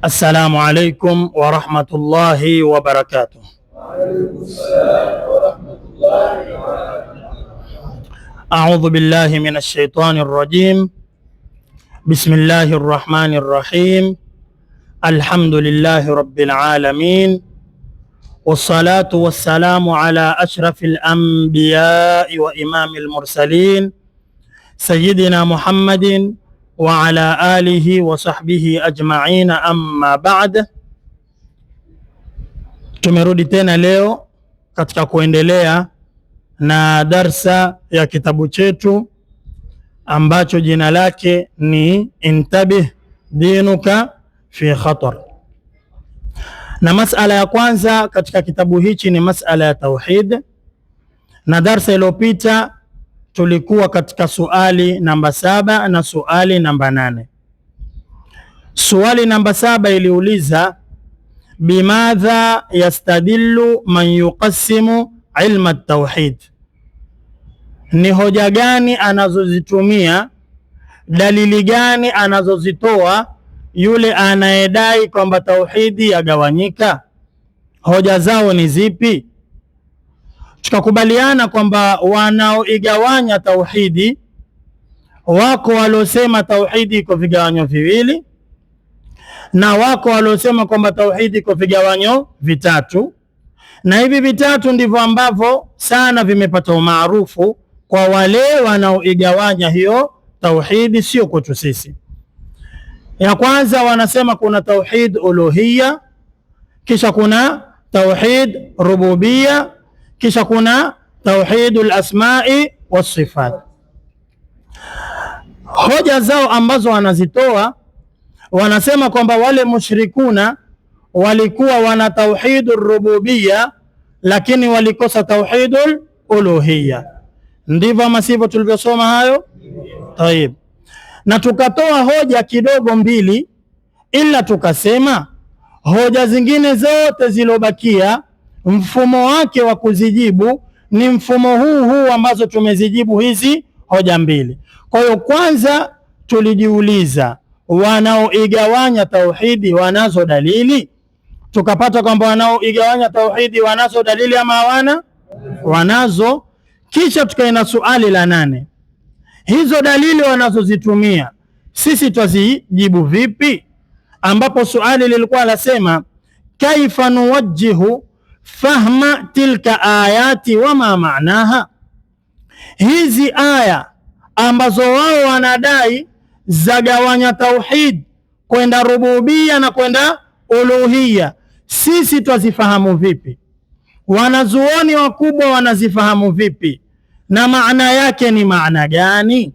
السلام عليكم ورحمة الله وبركاته. وعليكم السلام ورحمة الله وبركاته. أعوذ بالله من الشيطان الرجيم. بسم الله الرحمن الرحيم. الحمد لله رب العالمين، والصلاة والسلام على أشرف الأنبياء وإمام المرسلين سيدنا محمد وعلى آله وصحbihi ajma'in, amma ba'd. Tumerudi tena leo katika kuendelea na darsa ya kitabu chetu ambacho jina lake ni Intabih Dinuka fi Khatar, na masala ya kwanza katika kitabu hichi ni masala ya tauhid, na darsa iliyopita tulikuwa katika suali namba 7 na suali namba 8. Suali namba 7 iliuliza bimadha yastadillu man yuqassimu ilma at-tauhid, ni hoja gani anazozitumia, dalili gani anazozitoa yule anayedai kwamba tauhidi yagawanyika, hoja zao ni zipi? Tukakubaliana kwamba wanaoigawanya tauhidi wako waliosema tauhidi iko vigawanyo viwili, na wako waliosema kwamba tauhidi iko vigawanyo vitatu, na hivi vitatu ndivyo ambavyo sana vimepata umaarufu kwa wale wanaoigawanya hiyo tauhidi, sio kwetu sisi. Ya kwanza wanasema kuna tauhid uluhiyya, kisha kuna tauhid rububiyya, kisha kuna tauhidul asma'i was sifat. Hoja zao ambazo wanazitoa, wanasema kwamba wale mushrikuna walikuwa wana tauhidur rububiyya lakini walikosa tauhidul uluhiyya. Ndivyo ama sivyo tulivyosoma hayo? Tayeb. Na tukatoa hoja kidogo mbili, ila tukasema hoja zingine zote zilobakia mfumo wake wa kuzijibu ni mfumo huu ambazo tumezijibu hizi hoja mbili. Kwa hiyo kwanza tulijiuliza wanaoigawanya tauhidi wanazo dalili? Tukapata kwamba wanaoigawanya tauhidi wanazo dalili ama hawana? Wanazo. Kisha tukaenda suali la 8, hizo dalili wanazozitumia sisi twazijibu vipi? Ambapo suali lilikuwa lasema kaifa nuwajjihu fahma tilka ayati wama maanaha, hizi aya ambazo wao wanadai zagawanya tauhid kwenda rububia na kwenda uluhia, sisi twazifahamu vipi? Wanazuoni wakubwa wanazifahamu vipi? Na maana yake ni maana gani?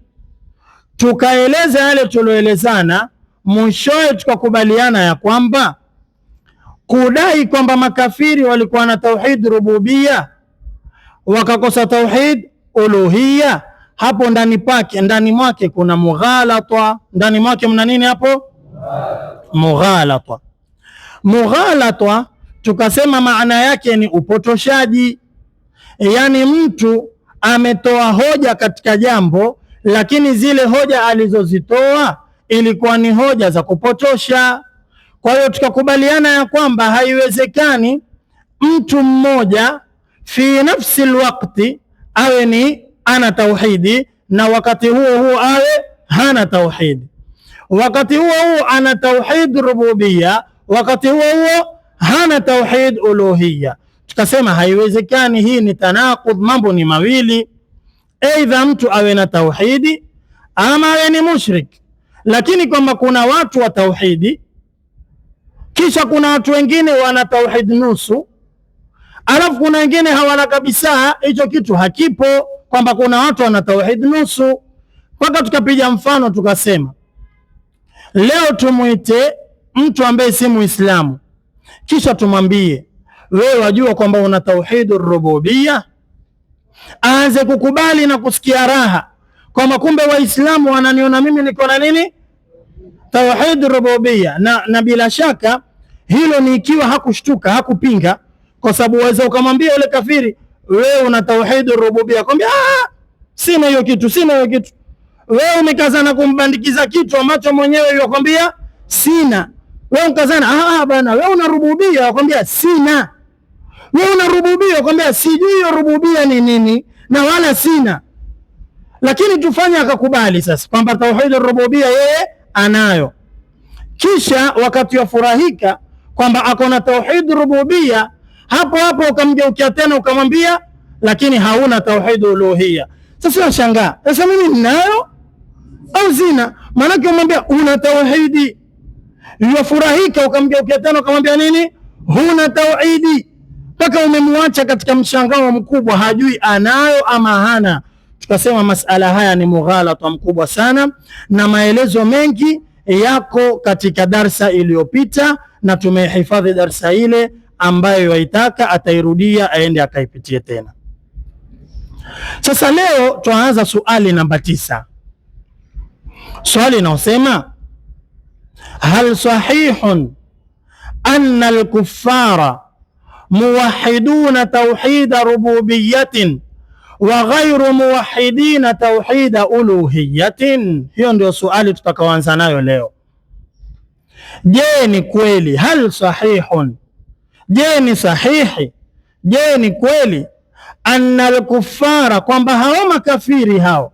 Tukaeleza yale tulioelezana, mwishowe tukakubaliana ya kwamba kudai kwamba makafiri walikuwa na tauhid rububia wakakosa tauhid uluhia, hapo ndani mwake kuna mughalata. Ndani mwake mna nini hapo? Mughalata. Mughalata tukasema maana yake ni upotoshaji, yaani mtu ametoa hoja katika jambo, lakini zile hoja alizozitoa ilikuwa ni hoja za kupotosha. Kwa hiyo tukakubaliana ya kwamba haiwezekani mtu mmoja fi nafsi alwaqti awe ni ana tauhidi na wakati huo huo awe hana tauhidi, wakati huo huo ana tauhid rububia, wakati huo huo hana tauhid uluhia. Tukasema haiwezekani, hii ni tanaqud, mambo ni mawili, aidha mtu awe na tauhidi ama awe ni mushrik. Lakini kwamba kuna watu wa tauhidi kisha kuna watu wengine wana tauhid nusu, alafu kuna wengine hawana kabisa, hicho kitu hakipo, kwamba kuna watu wana tauhid nusu. Mpaka tukapiga mfano tukasema, leo tumuite mtu ambaye si Muislamu kisha tumwambie wewe wajua kwamba una tauhidur rububia, aanze kukubali na kusikia raha kwamba kumbe Waislamu wananiona mimi niko na nini? Tauhidur rububia. Na bila shaka hilo ni ikiwa hakushtuka, hakupinga, kwa sababu waweza ukamwambia yule kafiri wewe una tauhidur rububia, kwambia sina hiyo kitu, sina hiyo kitu. Wewe umekazana kumbandikiza kitu ambacho mwenyewe yakwambia sina. Wewe ukazana bana, wewe una rububia, akwambia sina. Wewe una rububia, akwambia sijui hiyo rububia ni nini na wala sina. Lakini tufanye akakubali sasa kwamba tauhid rububia yeye anayo, kisha wakati wafurahika kwamba akona tauhid rububia, hapo hapo ukamgeukia tena ukamwambia lakini hauna tauhid uluhia. Sasa unashangaa, sasa mimi ninayo au sina? Maana umwambia una tauhidi, yafurahika, ukamgeukia tena ukamwambia nini? Huna tauhidi, mpaka umemwacha katika mshangao mkubwa, hajui anayo ama hana. Tukasema masala haya ni mughalata mkubwa sana, na maelezo mengi yako katika darsa iliyopita, na tumehifadhi darsa ile. Ambayo waitaka atairudia aende akaipitie tena. Sasa leo tuanza swali namba 9. Swali linasema hal sahihun anna al-kuffara muwahhiduna tawhid rububiyyatin wa ghayru muwahhidina tawhid uluhiyyatin? Hiyo ndio swali tutakaoanza nayo leo. Je, ni kweli? Hal sahihun, je ni sahihi, je ni kweli, anna al-kuffara, kwamba hao makafiri hao,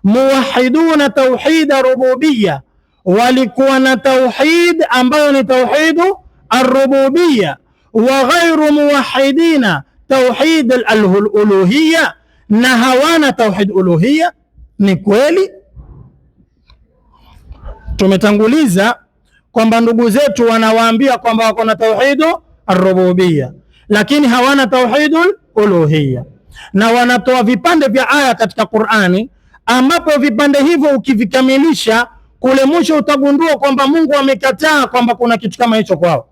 muwahiduna tauhid rububiyya, walikuwa na tauhid ambayo ni tauhid ar-rububiyya, wa ghayru muwahidina tauhid al-uluhiyya, na hawana tauhid uluhiyya? Ni kweli? Tumetanguliza kwamba ndugu zetu wanawaambia kwamba wako na tauhid ar-rububiyya lakini hawana tauhidul uluhiyya, na wanatoa vipande vya aya katika Qur'ani, ambapo vipande hivyo ukivikamilisha kule mwisho utagundua kwamba Mungu amekataa kwamba kuna kitu kama hicho kwao,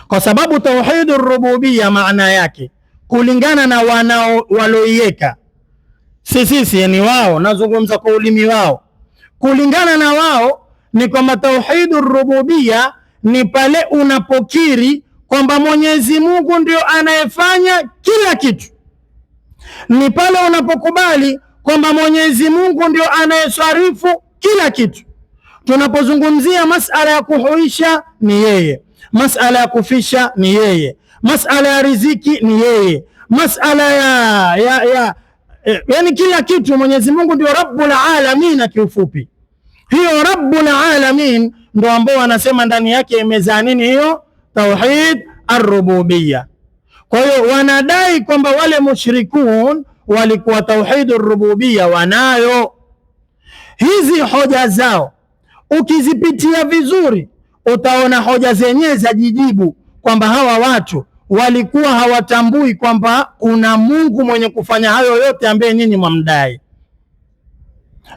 kwa sababu tauhidur rububiyya maana yake kulingana na waloiweka sisi ni wao, nazungumza kwa ulimi wao, kulingana na wao ni kwamba tauhidur rububiyya ni pale unapokiri kwamba Mwenyezi Mungu ndio anayefanya kila kitu, ni pale unapokubali kwamba Mwenyezi Mungu ndio anayesarifu kila kitu. Tunapozungumzia masala ya kuhuisha ni yeye, masala ya kufisha ni yeye, masala ya riziki ni yeye, masala yani kila kitu Mwenyezi Mungu ndio Rabbul Alamin. Kiufupi, hiyo Rabbul Alamin ndio ambao wanasema ndani yake imezaa nini? Hiyo tauhid ar-rububiyya. Kwa hiyo wanadai kwamba wale mushrikun walikuwa tauhid ar-rububiyya wanayo. Hizi hoja zao ukizipitia vizuri, utaona hoja zenyewe za jijibu kwamba hawa watu walikuwa hawatambui kwamba kuna Mungu mwenye kufanya hayo yote ambaye nyinyi mwamdai.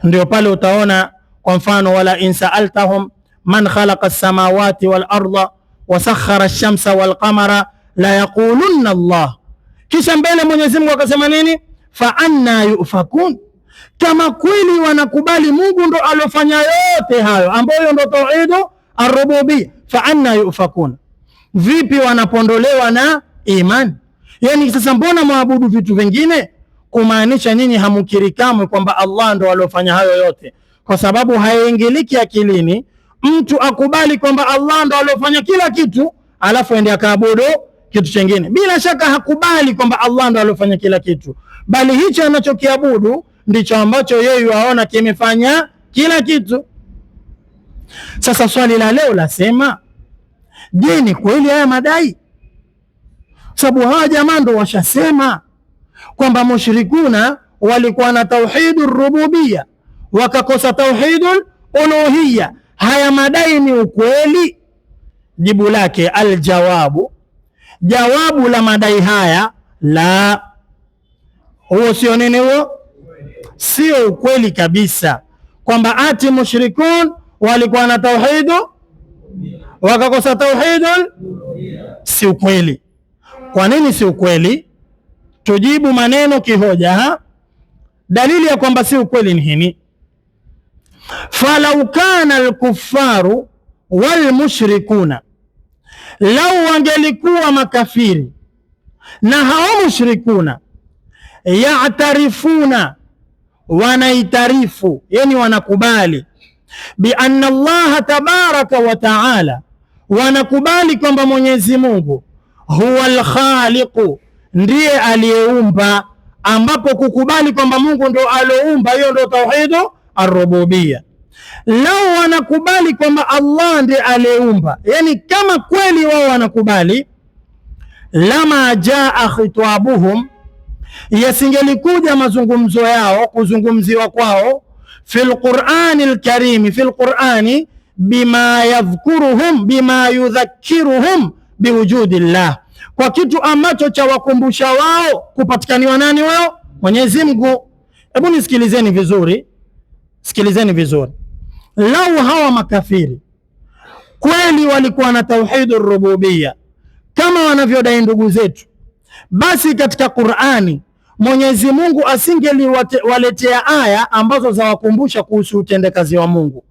Ndio pale utaona kwa mfano, wala insaaltahum man khalaqa as-samawati wal arda wa sakhara ash-shamsa wal qamara la yaqulunna Allah. Kisha mbele Mwenyezi Mungu akasema nini? Fa anna yufakun. Kama kweli wanakubali Mungu ndo alofanya yote hayo ambayo ndo tauhid ar-rububiyya, fa anna yufakun, vipi wanapondolewa na imani? Yani sasa mbona maabudu vitu vingine? Kumaanisha nyinyi hamukiri kamwe kwamba Allah ndo alofanya hayo yote, kwa sababu haiingiliki akilini mtu akubali kwamba Allah ndo alofanya kila kitu alafu ende akaabudu kitu chengine. Bila shaka hakubali kwamba Allah ndo alofanya kila kitu, bali hicho anachokiabudu ndicho ambacho yeye waona kimefanya kila kitu. Sasa swali la leo lasema, je, ni kweli haya madai? Sababu hawa jamaa ndo washasema kwamba mushrikuna walikuwa na tauhidur rububiyya wakakosa tauhidul uluhiyya. Haya madai ni ukweli? Jibu lake aljawabu, jawabu la madai haya la, huo sio nini? Huo sio ukweli kabisa, kwamba ati mushrikun walikuwa na tauhidu wakakosa tauhidul, si ukweli. Kwa nini si ukweli? Tujibu maneno kihoja. Dalili ya kwamba si ukweli ni hini: falau kana alkuffaru walmushrikuna, lau wangelikuwa makafiri na hao mushrikuna, ya'tarifuna, wanaitarifu, yani wanakubali, bi anna Allah tabaraka wa taala, wanakubali kwamba Mwenyezi Mungu huwa al-khaliqu, ndiye aliyeumba, ambapo kukubali kwamba Mungu ndo alioumba, hiyo ndo tauhidu ar-rububiyya. Lao wanakubali kwamba Allah ndiye aliyeumba, yani kama kweli wao wanakubali, lama jaa khitabuhum, yasingelikuja mazungumzo yao, kuzungumziwa kwao, fil Qur'ani al-Karim, fil Qur'ani, bima yadhkuruhum, bima yudhakiruhum biwujudillah, kwa kitu ambacho cha wakumbusha wao kupatikaniwa nani wao? Mwenyezi Mungu. Hebu nisikilizeni vizuri, sikilizeni vizuri. Lau hawa makafiri kweli walikuwa na tauhidur rububiyya kama wanavyodai ndugu zetu, basi katika Qur'ani Mwenyezi Mungu asingeliwaletea aya ambazo zawakumbusha kuhusu utendakazi wa Mungu.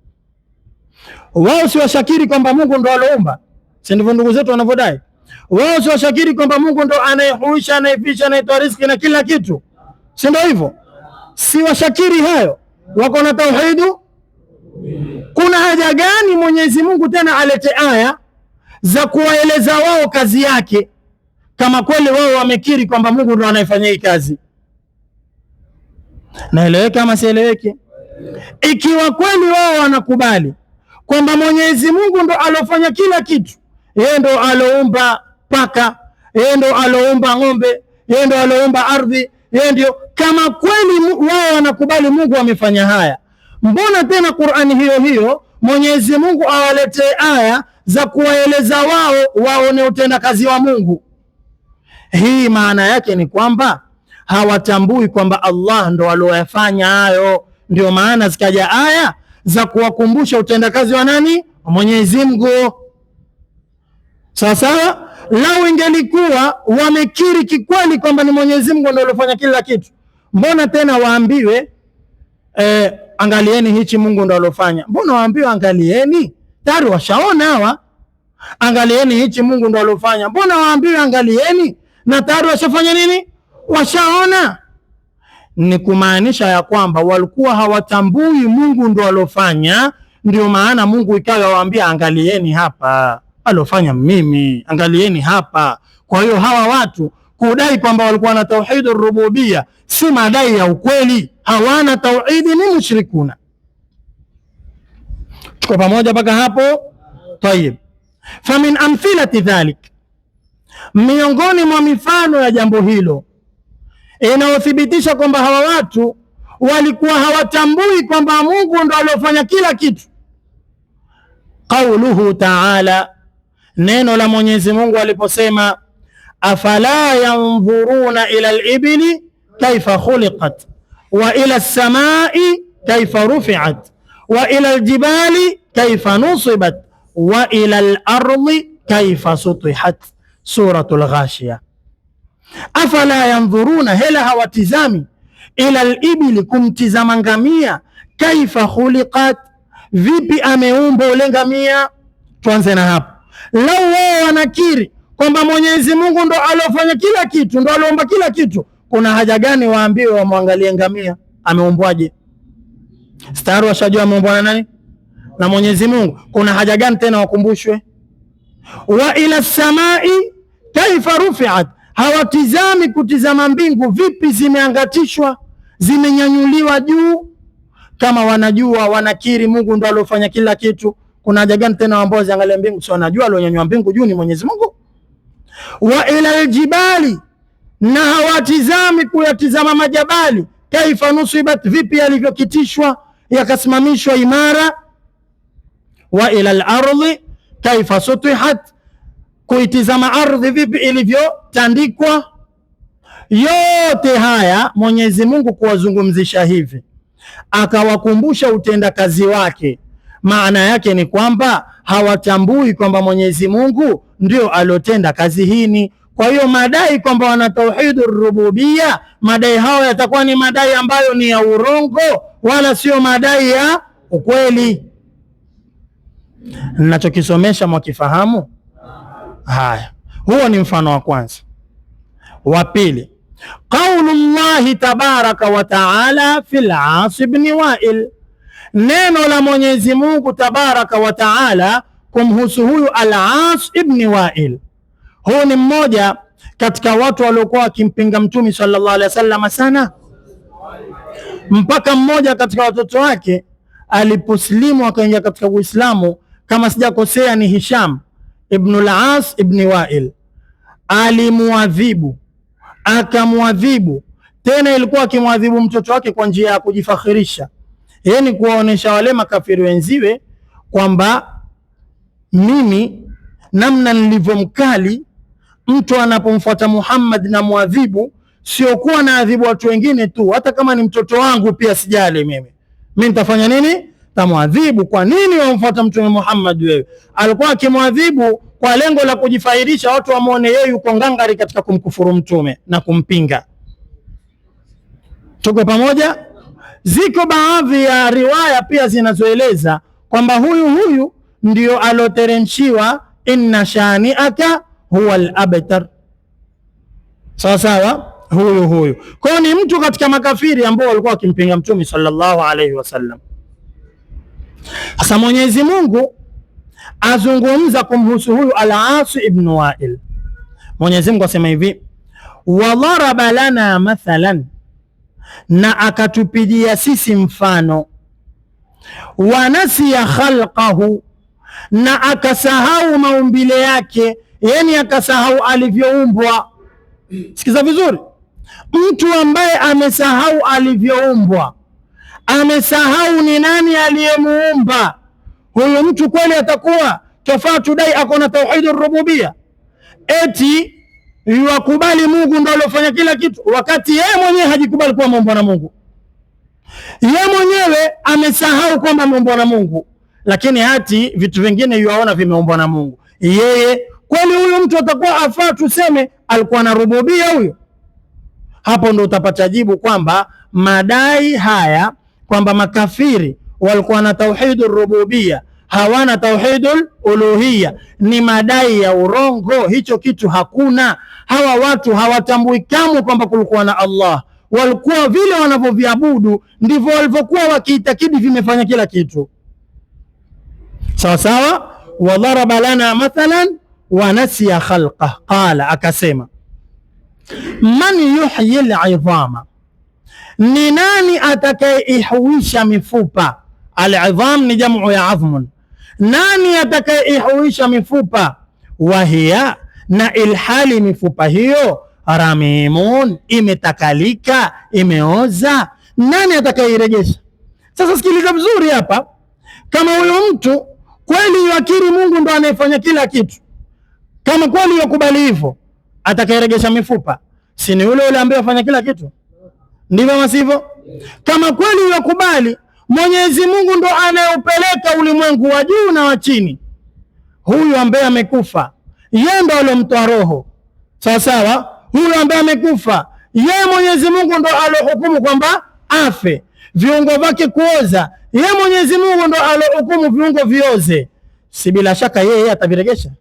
Wao si washakiri kwamba Mungu ndo aloumba, si ndivyo ndugu zetu wanavyodai? Wao si washakiri kwamba Mungu ndo anayehuisha, anayefisha, anayetoa riziki na kila kitu, si ndio hivyo? Si washakiri hayo, wako na tauhidu. Kuna haja gani Mwenyezi Mungu tena alete aya za kuwaeleza wao kazi yake, kama kweli wao wamekiri kwamba Mungu ndo anayefanya hii kazi? Naeleweka ama sieleweki? Ikiwa kweli wao wanakubali kwamba Mwenyezi Mungu ndo alofanya kila kitu, yeye ndo aloumba paka, yeye ndo aloumba ng'ombe, yeye ndo aloumba ardhi, yeye ndio, kama kweli wao wanakubali Mungu amefanya haya, mbona tena Qur'ani hiyo hiyo Mwenyezi Mungu awaletee aya za kuwaeleza wao waone utendakazi wa Mungu? Hii maana yake ni kwamba hawatambui kwamba Allah ndo aliyofanya hayo. Ndio maana zikaja aya za kuwakumbusha utendakazi wa nani? Mwenyezi Mungu. Sawa. Lau ingelikuwa wamekiri kikweli kwamba ni Mwenyezi Mungu ndo aliyofanya kila kitu, mbona tena waambiwe angalieni hichi Mungu ndo alofanya? Mbona waambiwe angalieni? Tayari washaona hawa. Angalieni hichi Mungu ndo alofanya. Mbona waambiwe angalieni? Na tayari washafanya nini? Washaona. Ni kumaanisha ya kwamba walikuwa hawatambui Mungu ndo alofanya, ndio maana Mungu ikawa waambia angalieni hapa alofanya mimi, angalieni hapa. Kwa hiyo hawa watu kudai kwamba walikuwa na tauhidur rububiyya si madai ya ukweli, hawana tauhidi, ni mushrikuna. Tuko pamoja mpaka hapo? Tayib. Famin amthilati dhalik, miongoni mwa mifano ya jambo hilo inayothibitisha kwamba hawa watu walikuwa hawatambui kwamba Mungu ndo aliyofanya kila kitu, qauluhu ta'ala, neno la Mwenyezi Mungu aliposema afala yanzuruna ila al-ibli kaifa khuliqat wa ila as-samai kaifa rufi'at wa ila al-jibali kaifa nusibat wa ila al-ardi kaifa sutihat. Suratul Ghashiya. Afala yanzuruna, hela hawatizami, ila al-ibli, kumtizama ngamia, kaifa khuliqat, vipi ameumba ule ngamia. Tuanze na hapo. Lau wao wanakiri kwamba Mwenyezi Mungu ndo alofanya kila kitu, ndo aliumba kila kitu, kuna haja gani waambiwe wamwangalie ngamia ameumbwaje? Stari washajua ameumbwa na nani? Na Mwenyezi Mungu. Kuna haja gani tena wakumbushwe? Wa ila samai kaifa rufi'at, hawatizami kutizama mbingu, vipi zimeangatishwa, zimenyanyuliwa juu. Kama wanajua, wanakiri Mungu ndo alofanya kila kitu, kuna haja gani tena ambao ziangalie mbingu? Si wanajua alionyanyua mbingu juu ni Mwenyezi Mungu. Wa ila aljibali, na hawatizami kuyatizama majabali, kaifa nusibat, vipi yalivyokitishwa yakasimamishwa imara. Wa ila al-ardi kaifa sutihat, kuitizama ardhi vipi ilivyotandikwa. Yote haya Mwenyezi Mungu kuwazungumzisha hivi, akawakumbusha utendakazi wake, maana yake ni kwamba hawatambui kwamba Mwenyezi Mungu ndio aliotenda kazi hii. Kwa hiyo madai kwamba wana tauhidur rububiyya, madai hao yatakuwa ni madai ambayo ni ya urongo, wala sio madai ya ukweli. Ninachokisomesha mwakifahamu? Haya, huo ni mfano wa kwanza. Wa pili, qaulullahi tabaraka wa taala fil As ibn Wa'il, neno la Mwenyezi Mungu tabaraka wa taala kumhusu huyu Al-As ibn Wa'il. Huyu ni mmoja katika watu waliokuwa wakimpinga Mtume sallallahu alaihi wasallam sana, mpaka mmoja katika watoto wake aliposlimu akaingia katika Uislamu, kama sijakosea ni Hisham ibn Al-As ibn Wa'il, alimuadhibu, akamuadhibu tena, ilikuwa akimwadhibu mtoto wake kwa njia ya kujifakhirisha, yaani kuwaonesha wale makafiri wenziwe kwamba mimi namna nilivyo mkali, mtu anapomfuata Muhammad na muadhibu, sio kuwa na adhibu watu wengine tu, hata kama ni mtoto wangu pia sijali mimi nitafanya nini? Tamuadhibu. Kwa nini wamfuata Mtume Muhammad wewe? Alikuwa akimwadhibu kwa lengo la kujifahirisha, watu wamuone yeye yuko ngangari katika kumkufuru mtume na kumpinga. Tuko pamoja? Ziko baadhi ya riwaya pia zinazoeleza kwamba huyu ndio aloteremshiwa inna shani'aka huwa al-abtar. Sawa, huyu kwa ni mtu katika makafiri ambao walikuwa wakimpinga Mtume sallallahu alaihi wasallam. Sasa Mwenyezi Mungu azungumza kumhusu huyu Al-As ibn Wa'il. Mwenyezi Mungu asema hivi, wa daraba lana mathalan, na akatupigia sisi mfano, wa nasiya khalqahu, na akasahau maumbile yake, yani akasahau alivyoumbwa. Sikiza vizuri, mtu ambaye amesahau alivyoumbwa, amesahau ni nani aliyemuumba, huyo mtu kweli atakuwa tofauti tudai akona tauhidur rububia, eti yuakubali Mungu ndio alofanya kila kitu, wakati yeye mwenyewe hajikubali kuwa muumbwa na Mungu. Yeye mwenyewe amesahau kwamba muumbwa na Mungu, lakini hati vitu vingine yuaona vimeumbwa na Mungu. Yeye kweli huyo mtu atakuwa afaa tuseme alikuwa na rububia huyo? Hapo ndo utapata jibu kwamba madai haya kwamba makafiri walikuwa na tauhidur rububia, hawana tauhidul uluhia, ni madai ya urongo. Hicho kitu hakuna. Hawa watu hawatambui kamwe kwamba kulikuwa na Allah. Walikuwa vile wanavyoviabudu ndivyo walivyokuwa wakiitakidi vimefanya kila kitu sawa sawa. Wa daraba lana mathalan wa nasiya khalqah, qala, akasema, man yuhyi al-idhama, ni nani atakayeihuisha mifupa? Al-idham ni jamu ya adhmun. Nani atakayeihuisha mifupa? Wahiya, na ilhali mifupa hiyo ramimun, imetakalika, imeoza. Nani atakayeirejesha? Sasa sikiliza vizuri hapa, kama huyo mtu kweli yakiri Mungu ndo anayefanya kila kitu, kama kweli yakubali hivyo, atakayerejesha mifupa si ni yule ambaye afanya kila kitu? Ndivyo masivyo? Kama kweli yakubali Mwenyezi Mungu ndo anayeupeleka ulimwengu wa juu na wa chini, huyu ambaye amekufa yeye ndo alomtoa roho, sawa sawa. Huyu ambaye amekufa yeye Mwenyezi Mungu ndo alohukumu kwamba afe, viungo vyake kuoza, yeye Mwenyezi Mungu ndo alohukumu viungo vioze, si bila shaka yeye ataviregesha?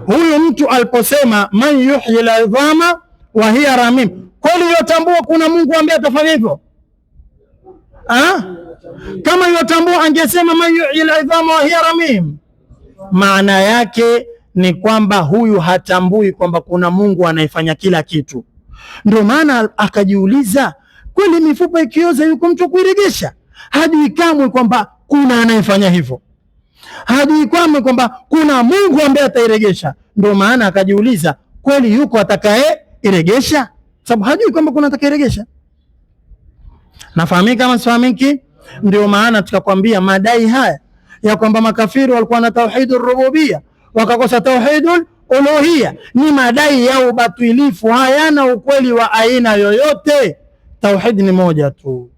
Huyu mtu aliposema man yuhyi al-idhama wa hiya ramim, kweli yotambua kuna Mungu ambaye atafanya hivyo? Kama yotambua angesema man yuhyi al-idhama wa hiya ramim, maana yake ni kwamba huyu hatambui kwamba kuna Mungu anayefanya kila kitu. Ndio maana akajiuliza, kweli mifupa ikioza yuko mtu kuiregesha? Hajui kamwe kwamba kuna anayefanya hivyo, hajui kamwe kwamba kuna Mungu ambaye atairegesha. Ndio maana akajiuliza, kweli yuko atakaye iregesha? Sababu hajui kwamba kuna atakayeregesha. Nafahamika kama sifahamiki? Ndio maana tukakwambia madai haya ya kwamba makafiri walikuwa na tauhidur rububia wakakosa tauhidul uluhia ni madai ya ubatilifu, hayana ukweli wa aina yoyote. Tauhid ni moja tu,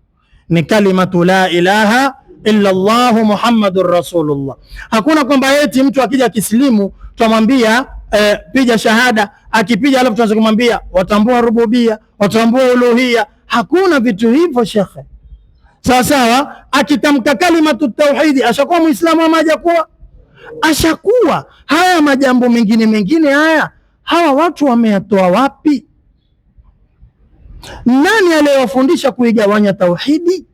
ni kalimatu la ilaha illa Allah Muhammadur Rasulullah. Hakuna kwamba eti mtu akija kislimu tumwambia piga shahada, akipiga alafu tuanze kumwambia watambua rububia, watambua uluhia. Hakuna vitu hivyo shekhe, sawa sawa. Akitamka kalimatu tauhidi ashakuwa muislamu ama hajakuwa? Ashakuwa. Haya majambo mengine haya hawa watu wameyatoa wapi? Nani aliyewafundisha kuigawanya tauhidi?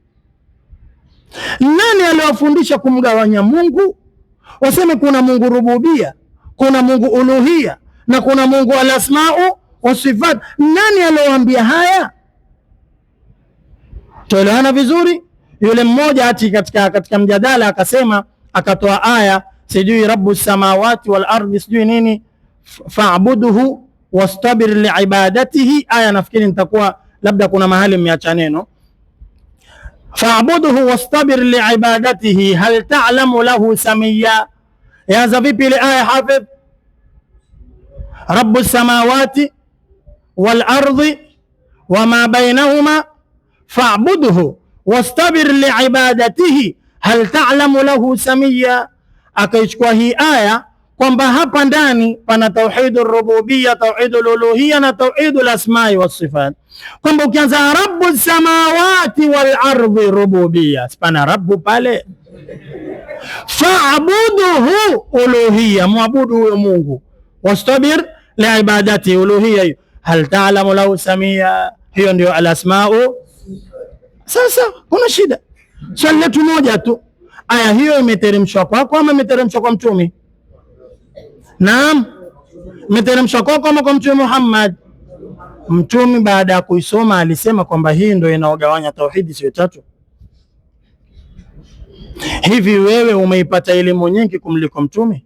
Nani aliwafundisha kumgawanya Mungu? Waseme kuna Mungu rububia, kuna Mungu uluhia na kuna Mungu alasmau wa sifat. Nani aliwaambia haya? Tuelewana vizuri? Yule mmoja ati katika mjadala akasema, akatoa aya sijui rabbu samawati wal ardi sijui nini, fa'buduhu wastabir liibadatihi. Aya nafikiri nitakuwa labda kuna mahali mmeacha neno fa'buduhu wastabir liibadatihi hal ta'lamu lahu samia. Yaanza vipi ile aya hafidh? rabbu samawati wal ardi wama bainahuma fa'buduhu wastabir liibadatihi hal ta'lamu lahu samia. Akaichukua hii aya kwamba hapa ndani pana tauhidur rububiyya, tauhidul uluhiyya na tauhidul asma'i was sifat, kwamba ukianza rabbu samawati wal ardi rububiyya, pana rabbu pale, fa'buduhu uluhiyya, muabudu huyo Mungu, wastabir liibadati uluhiyya, hal ta'lamu lahu samia, hiyo ndio al asma'u. Sasa kuna shida. Swali letu moja tu, aya hiyo imeteremshwa kwako ama imeteremshwa kwa mtume? Naam, imeteremshwa kwako ama kwa mtume Muhammad? Mtume baada ya kuisoma alisema kwamba hii ndio inaogawanya tauhidi, sio tatu. Hivi wewe umeipata elimu nyingi kumliko mtume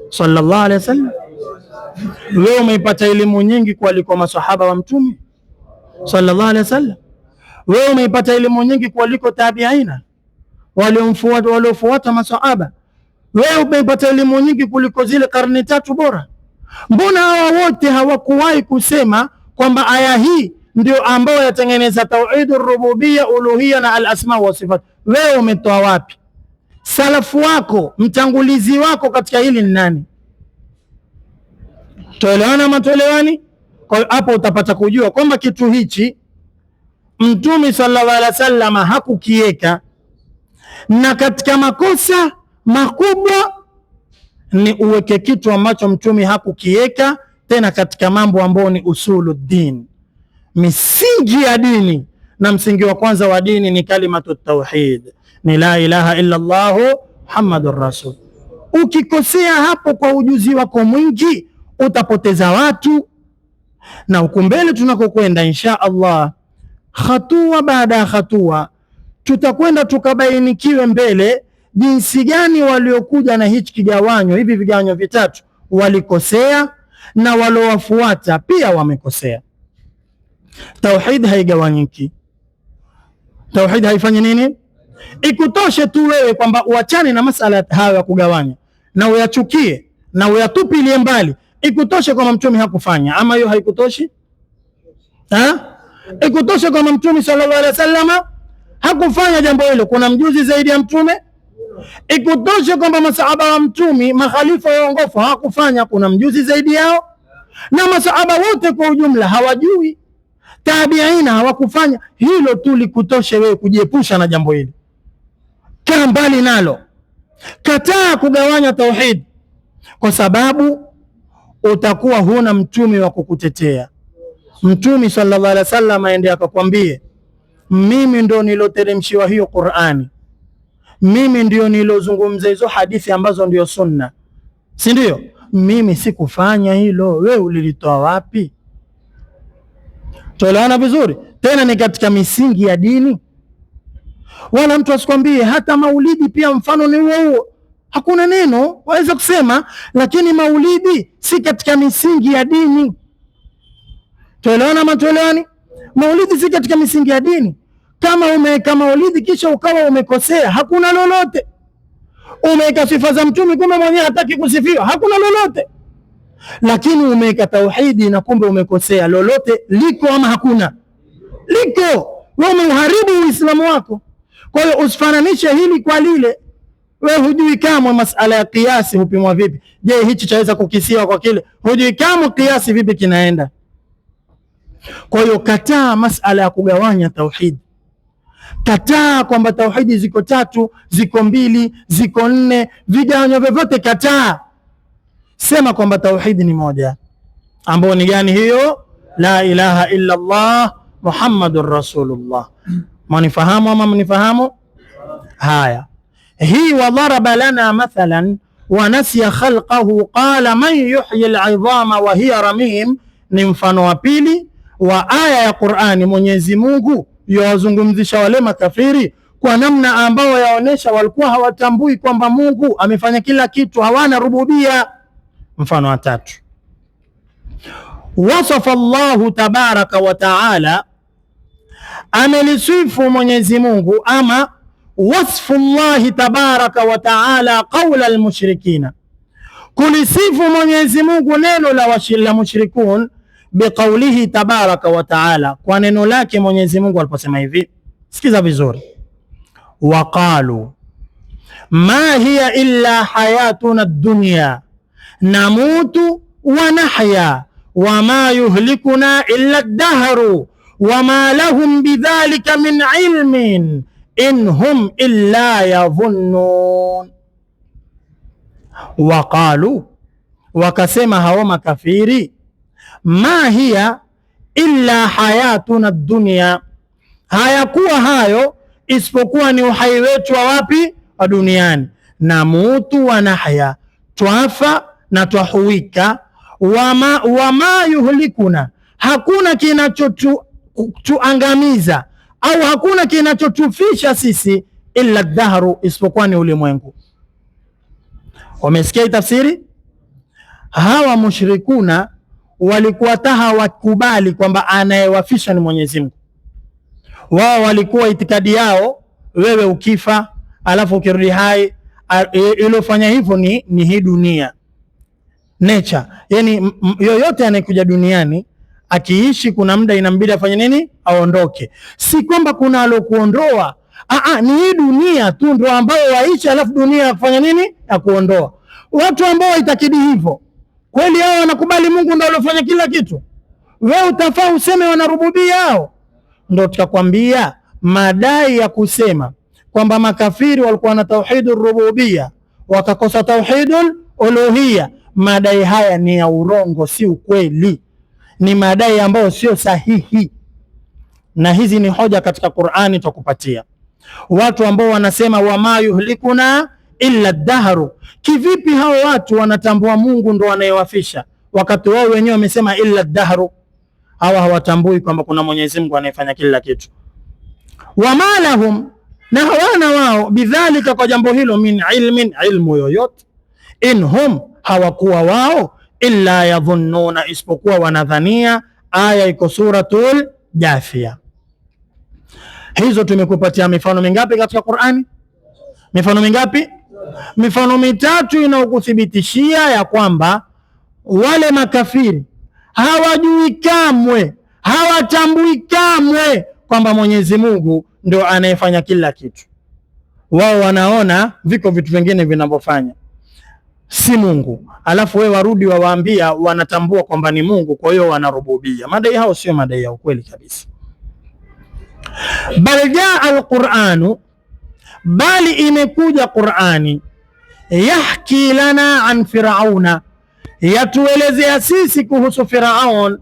sallallahu alaihi wasallam? Wewe umeipata elimu nyingi kuliko maswahaba wa mtume sallallahu alaihi wasallam? Wewe umeipata elimu nyingi kuliko tabiina waliofuata maswahaba? Wewe umeipata elimu nyingi kuliko zile karne tatu bora? Mbona hawa wote hawakuwahi kusema kwamba aya hii ndio ambayo yatengeneza tauhidur rububiyya, uluhiyya na al-asma wa sifat? Wewe umetoa wapi? Salafu wako, mtangulizi wako katika hili ni nani? Tuelewana ama tuelewani? Kwa hiyo hapo utapata kujua kwamba kitu hichi Mtume sallallahu alaihi wasallam hakukiweka, na katika makosa makubwa ni uweke kitu ambacho Mtume hakukiweka, tena katika mambo ambayo ni usuluddin, misingi ya dini. Na msingi wa kwanza wa dini ni kalimatu tauhid, ni la ilaha illa Allah Muhammadur Rasul. Ukikosea hapo kwa ujuzi wako mwingi utapoteza watu, na huko mbele tunakokwenda insha Allah, hatua baada ya hatua, tutakwenda tukabainikiwe mbele jinsi gani waliokuja na hichi kigawanyo, hivi vigawanyo vitatu, walikosea na waliowafuata pia wamekosea. Tauhid haigawanyiki. Tauhid haifanyi nini? Ikutoshe tu wewe kwamba uachane na masala hayo ya kugawanya na uyachukie na uyatupilie mbali, ikutoshe kwamba mtume hakufanya. Ama hiyo haikutoshi? Ikutoshe kwamba mtume sallallahu alaihi wasallam hakufanya jambo hilo, kuna mjuzi zaidi ya mtume? Ikutoshe kwamba masahaba wa mtume, makhalifa waongofu, hawakufanya, kuna mjuzi zaidi yao? Na masahaba wote kwa ujumla hawajui, tabiina hawakufanya. Hilo tu likutoshe wewe kujiepusha na jambo hili. Kaa mbali nalo, kataa kugawanya tauhid, kwa sababu utakuwa huna mtume wa kukutetea. Mtume sallallahu alaihi wasallam aende akakwambie, mimi ndio niloteremshiwa hiyo Qur'ani, mimi ndio nilozungumza hizo hadithi ambazo ndio sunna, si ndio? Mimi sikufanya hilo, wewe ulilitoa wapi? Tuelewana vizuri? Tena ni katika misingi ya dini. Wala mtu asikwambie hata maulidi pia mfano ni huo huo. Hakuna neno waweza kusema, lakini maulidi si katika misingi ya dini. Tuelewana ama tuelewani? Maulidi si katika misingi ya dini. Kama umeweka maulidi kisha ukawa umekosea, hakuna lolote. Umeweka sifa za mtume kumbe mwenyewe hataki kusifiwa, hakuna lolote. Lakini umeweka tauhidi na kumbe umekosea, lolote liko ama hakuna? Liko. Wewe umeharibu Uislamu wako. Kwa hiyo usifananishe hili kwa lile. Wewe hujui kama masala ya kiasi hupimwa vipi. Je, hichi chaweza kukisiwa kwa kile? Hujui kama kiasi vipi kinaenda. Kwa hiyo kataa masala ya kugawanya tauhidi. Kataa kwamba tauhidi ziko tatu, ziko mbili, ziko nne, vigawanyo vyovyote kataa. Sema kwamba tauhidi ni moja, ambayo ni gani hiyo? La ilaha illa Allah Muhammadur Rasulullah. Mnifahamu ama mnifahamu? Haya, hii wadharaba lana mathalan wa nasiya khalqahu qala man yuhyi al'idhama wa hiya ramim, ni mfano wa pili wa aya ya Qur'ani. Mwenyezi Mungu yawazungumzisha wale makafiri kwa namna ambao yaonesha walikuwa hawatambui kwamba Mungu amefanya kila kitu, hawana rububia. Mfano wa tatu, wasafa Allahu tabaraka wa taala, amelisifu Mwenyezi Mungu ama wasfu Allahi tabaraka wa taala qaula almushrikina, kulisifu Mwenyezi Mungu neno la mushrikun biqaulihi tabaraka wa taala, kwa neno lake Mwenyezi Mungu aliposema hivi. Sikiza vizuri, waqalu ma hiya illa hayatuna ad-dunya namutu wa nahya wama yuhlikuna illa ad-dahru wama lahum bidhalika min ilmin in hum illa yadhunnun. Waqalu, wakasema hao makafiri, ma hiya illa hayatuna ad-dunya, hayakuwa hayo isipokuwa ni uhai wetu wa wapi? Wa duniani. Namutu wa nahya, twafa na twahuika. Wama yuhlikuna, hakuna kinachotuangamiza au hakuna kinachotufisha sisi, illa dahru, isipokuwa ni ulimwengu. Wamesikia tafsiri? Hawa mushrikuna walikuwa hawakubali kwamba anayewafisha ni Mwenyezi Mungu. Wao walikuwa itikadi yao, wewe ukifa alafu ukirudi hai, ilofanya hivyo ni hii dunia, nature. Yani yoyote anayekuja duniani akiishi, kuna muda inambidi afanye nini? Aondoke. Si kwamba kuna alokuondoa, ni hii dunia tu ndio ambayo waishi, alafu dunia kufanya nini? Ya kuondoa. Watu ambao waitakidi hivyo, kweli hao wanakubali Mungu ndio alofanya kila kitu? Wewe utafaa useme wanarububia hao? Ndio tukakwambia madai ya kusema kwamba makafiri walikuwa na tauhidur rububia wakakosa tauhidul uluhia, madai haya ni ya urongo, si ukweli, ni madai ambayo sio sahihi. Na hizi ni hoja katika Qur'ani tukupatia. Watu ambao wanasema wama yuhlikuna illa dahru, kivipi hao watu wanatambua Mungu ndo anayewafisha wakati wao wenyewe wamesema illa dahru? Hawa hawatambui kwamba kuna Mwenyezi Mungu anayefanya kila kitu. Wama lahum, na hawana wao, bidhalika, kwa jambo hilo, min ilmin, ilmu yoyote, in hum, hawakuwa wao, illa yadhunnuna, isipokuwa wanadhania. Aya iko suratul Jathia. Hizo tumekupatia mifano mingapi katika Qur'ani? Mifano mingapi? Mifano mitatu inayokuthibitishia ya kwamba wale makafiri hawajui kamwe, hawatambui kamwe kwamba Mwenyezi Mungu ndio anayefanya kila kitu. Wao wanaona viko vitu vingine vinavyofanya si Mungu, alafu wewe warudi wawaambia wanatambua kwamba ni Mungu, kwa hiyo wanarububia. Madai hao sio madai ya ukweli kabisa. Bal jaa alquranu, bali imekuja Qur'ani, yahki lana an firauna, yatuelezea sisi kuhusu Firaun,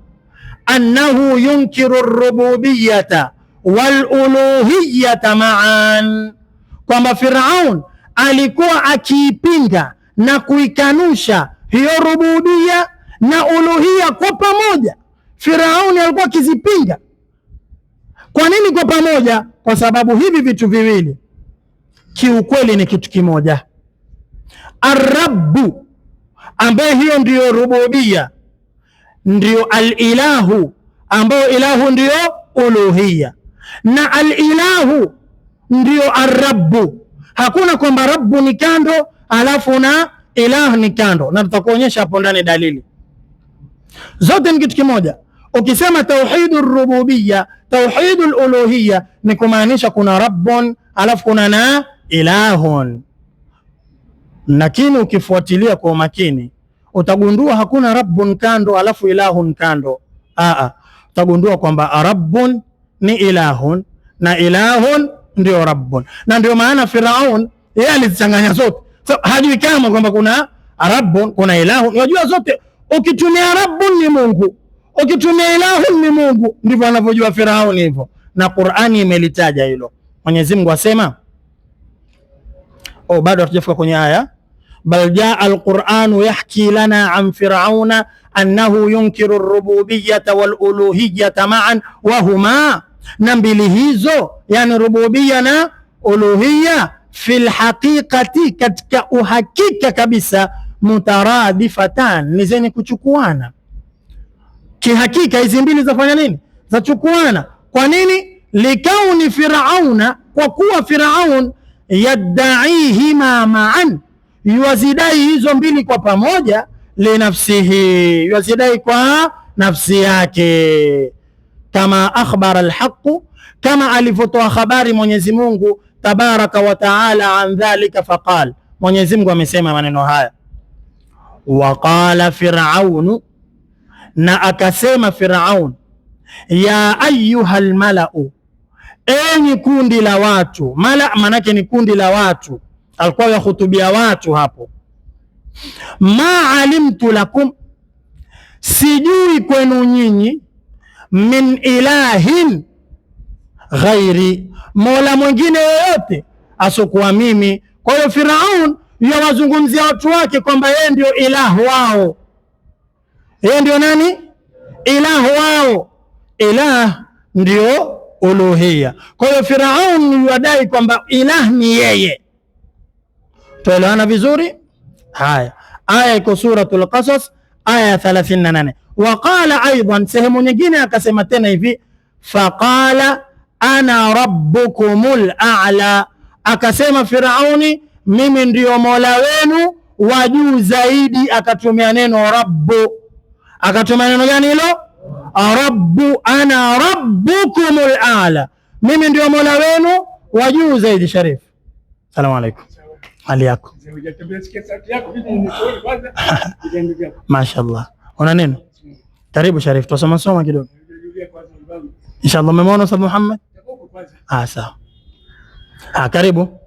annahu yunkiru rububiyata wal uluhiyata ma'an, kwamba Firaun alikuwa akiipinga na kuikanusha hiyo rububia na uluhia kwa pamoja. Firaun alikuwa akizipinga. Kwa nini kwa pamoja? Kwa sababu hivi vitu viwili kiukweli ni kitu kimoja. Ar-Rabbu, ambaye hiyo ndiyo rububia, ndiyo al-ilahu, ambayo ilahu ndiyo uluhia, na al-ilahu ndiyo ar-Rabbu. Hakuna kwamba Rabbu ni kando alafu na ilahu ni kando, na tutakuonyesha hapo ndani dalili. Zote ni kitu kimoja. Ukisema tauhidur rububia, tauhidul uluhia, ni kumaanisha kuna rabbun alafu kuna na ilahun. Lakini ukifuatilia kwa makini utagundua hakuna rabbun kando alafu ilahun kando. Utagundua kwamba rabbun ni ilahun na ilahun ndio rabbun. Na ndio maana Firaun yeye alizichanganya zote. So, hajui kama kwamba kuna rabbun, kuna ilahun. Unajua zote ukitumia rabbun ni Mungu, ukitumia ilahun ni Mungu. Ndivyo anavyojua Firaun hivyo, na Qur'ani imelitaja hilo. Mwenyezi Mungu asema bado hatujafika kwenye aya. Bal jaa alquranu yahki lana an firauna annahu yunkiru rububiyyata wal uluhiyyata ma'an wa huma, na mbili hizo yani rububiyya na uluhiyya fil haqiqati, katika uhakika kabisa, mutaradifatan, ni zenye kuchukuana kihakika. Hizi mbili zafanya nini? Zachukuana. Kwa nini? Likauni firauna, kwa kuwa Firaun yaddaihima ma'an, yuwazidai hizo mbili kwa pamoja, linafsihi, yuwazidai kwa nafsi yake, kama akhbara alhaqu, kama alivyotoa habari Mwenyezi Mungu tabaraka wa taala an dhalika, faqal, Mwenyezi Mungu amesema maneno haya, waqala firaunu, na akasema Firaun, ya ayyuha almalau, enyi kundi la watu. Mala manake ni kundi la watu, alikuwa yahutubia watu hapo. Ma alimtu lakum, sijui kwenu nyinyi, min ilahin ghairi, mola mwingine yoyote asokuwa mimi. Kwa hiyo Firaun yawazungumzia watu wake kwamba yeye ndio ilahu wao. Yeye ndio nani? Ilahu wao. Ilah ndio uluhia. Kwa hiyo Firaun yadai kwamba ilah ni yeye. Tuelewana vizuri? Haya, aya iko Suratul Qasas aya 38. Waqala aidan, sehemu nyingine akasema tena hivi, faqala ana rabbukumul a'la, akasema Firauni, mimi ndio mola wenu wa juu zaidi. Akatumia neno rabbu. Akatumia neno gani hilo? Rabbu, ana rabbukumul a'la, mimi ndio mola wenu wa juu zaidi. Sharif, salamu alaykum. Hali yako? Mashaallah. Una neno? Karibu Sharif, tusoma kidogo inshallah. Umemwona Ustadh Muhammad? Sawa. Karibu.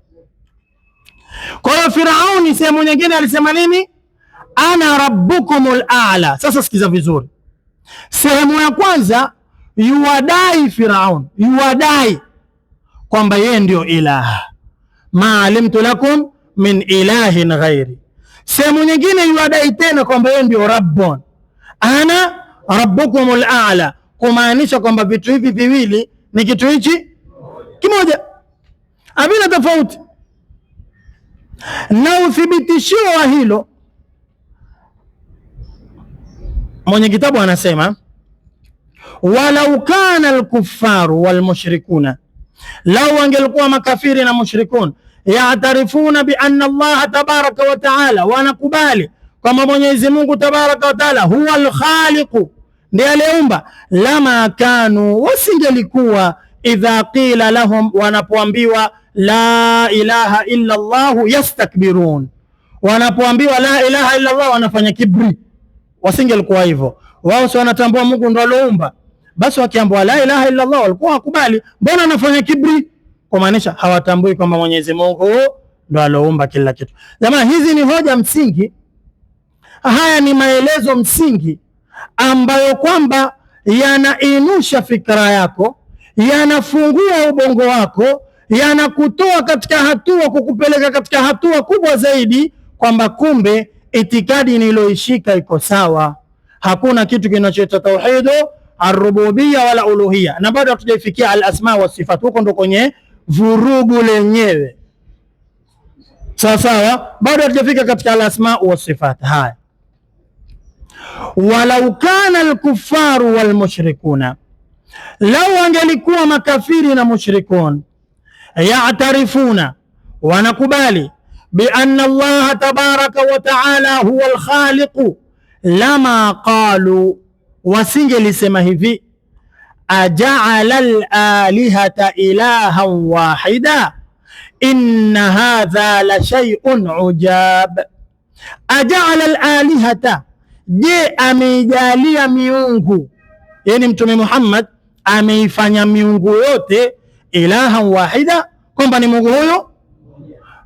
Kwa hiyo Firauni sehemu nyingine alisema nini? Ana rabbukumul a'la. Sasa sikiza vizuri, sehemu ya kwanza yuwadai Firaun, yuwadai kwamba yeye ndio ilaha, ma alimtu lakum min ilahin ghairi. Sehemu nyingine yuwadai tena kwamba yeye ndio rabbun, ana rabbukumul a'la, kumaanisha kwamba vitu hivi viwili ni kitu hichi kimoja, havina tofauti. Na uthibitishio wa hilo, mwenye kitabu anasema, walau kana alkuffaru walmushrikuna, lau wangelikuwa makafiri na mushrikun, ya'tarifuna bi anna Allah tabaraka wa taala, wanakubali kwamba Mwenyezi Mungu tabaraka wa taala huwa alkhaliqu, ndiye aliumba, lama kanu, wasingelikuwa, idha qila lahum, wanapoambiwa la ilaha illa Allah, yastakbirun, wanapoambiwa la ilaha illa Allah wanafanya kibri. Wasingelikuwa hivyo. Wao si wanatambua Mungu ndo aliumba, basi wakiambiwa la ilaha illa Allah walikuwa wakubali. Mbona wanafanya kibri? Kumaanisha hawatambui kwamba Mwenyezi Mungu ndo aliumba kila kitu. Jamaa, hizi ni hoja msingi, haya ni maelezo msingi ambayo kwamba yanainusha fikra yako, yanafungua ubongo wako, yanakutoa katika hatua, kukupeleka katika hatua kubwa zaidi, kwamba kumbe itikadi niloishika iko sawa. Hakuna kitu kinachoitwa tauhidu ar-rububiyya wala uluhiyya, na bado hatujaifikia al-asma wa sifat. Huko ndo kwenye vurugu lenyewe, sawa sawa, bado hatujafika katika al-asma wa sifat. Haya, walau kana al-kuffaru wal mushrikuna, lau angelikuwa makafiri na mushrikun, ya'tarifuna, wanakubali, bi anna Allah tabaraka wa ta'ala huwa al-khaliqu, lama qalu, wasingelisema hivi, aja'ala al-alihata ilahan wahida inna hadha la shay'un ujab. Aja'ala al-alihata, je, ameijalia miungu, yani Mtume Muhammad ameifanya miungu yote ilahan wahida, kwamba ni Mungu huyo.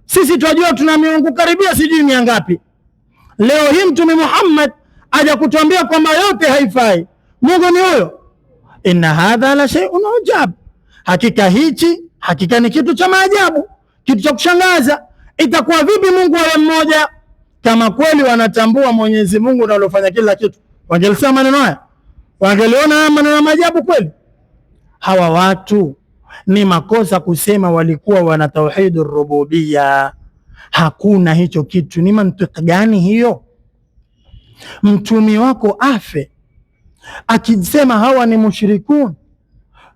Sisi tunajua tuna miungu karibia sijui mia ngapi. Leo hii Mtume Muhammad aja kutuambia kwamba yote haifai, Mungu ni huyo. Inna hadha la shay'un ujab, hakika hichi, hakika ni kitu cha maajabu, kitu cha kushangaza. Itakuwa vipi Mungu awe mmoja? Kama kweli wanatambua Mwenyezi Mungu ndiye alofanya kila kitu, wangelisema maneno haya? Wangeliona maneno ya maajabu kweli? Hawa watu ni makosa kusema walikuwa wana tauhidur rububia. Hakuna hicho kitu. Ni mantiki gani hiyo? Mtumi wako afe akisema hawa ni mushrikun,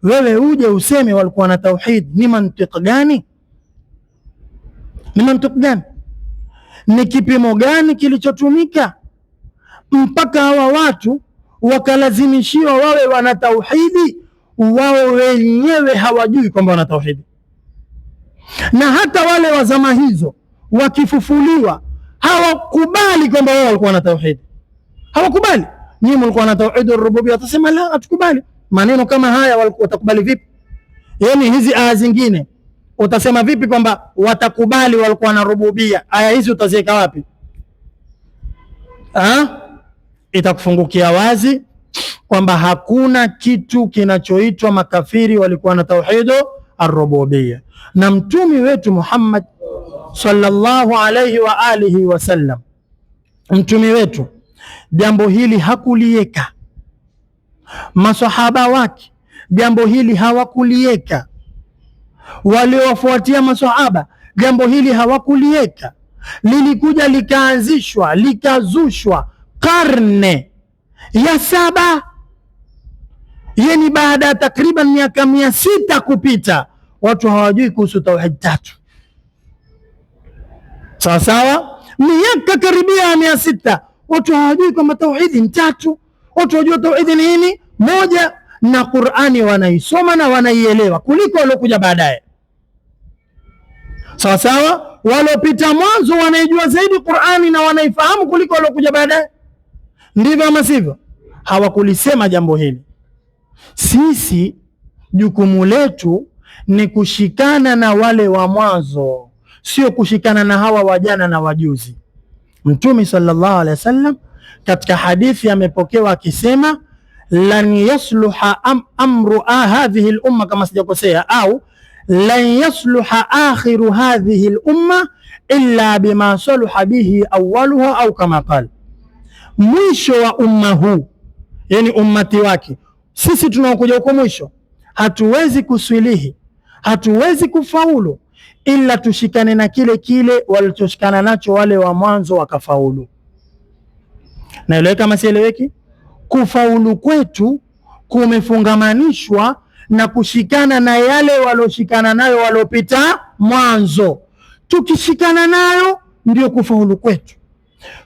wewe uje useme walikuwa na tauhid. Ni mantiki gani? Ni mantiki gani? Ni kipimo gani kilichotumika mpaka hawa watu wakalazimishiwa wawe wana tauhidi, wao wenyewe hawajui kwamba wana tauhidi? Na hata wale wa zama hizo wakifufuliwa hawakubali kwamba wao walikuwa na tauhidi, hawakubali. Nyinyi mlikuwa na tauhid ar-rububiyya, watasema la, hatukubali. Maneno kama haya watakubali vipi? Yaani hizi aya zingine utasema vipi kwamba watakubali walikuwa na rububia? Aya hizi utaziweka wapi? Itakufungukia wazi kwamba hakuna kitu kinachoitwa makafiri walikuwa na tauhidu ar-rububiyya. Na mtumi wetu Muhammad sallallahu alayhi wa alihi wasallam, mtumi wetu jambo hili hakulieka, masahaba wake jambo hili hawakulieka, waliowafuatia masahaba jambo hili hawakulieka. Lilikuja likaanzishwa likazushwa karne ya 7, yani baada ya takriban miaka 600 kupita, watu hawajui kuhusu tauhid 3. Sawa sawa, miaka karibia 600 watu hawajui kwamba tauhidi ni 3. Watu wajua tauhidi ni nini? Moja, na Qur'ani wanaisoma na wanaielewa kuliko waliokuja baadaye. Sawa sawa, waliopita mwanzo wanaijua zaidi Qur'ani na wanaifahamu kuliko waliokuja baadaye. Ndivyo ama sivyo? Hawakulisema jambo hili. Sisi jukumu letu ni kushikana na wale wa mwanzo, sio kushikana na hawa wajana na wajuzi. Mtume sallallahu alaihi wasallam katika hadithi amepokewa akisema, lan yasluha amru hadhihi al-umma, kama sijakosea, au lan yasluha akhiru hadhihi al-umma illa bima saluha bihi awwaluha, au kama qala, mwisho wa umma huu, yani ummati wake, sisi tunaokuja huko mwisho, hatuwezi kuswilihi, hatuwezi kufaulu ila tushikane na kile kile walichoshikana nacho wale wa mwanzo wakafaulu. Naeleweka kama sieleweki? Kufaulu kwetu kumefungamanishwa na kushikana na yale walioshikana nayo waliopita mwanzo. Tukishikana nayo ndio kufaulu kwetu,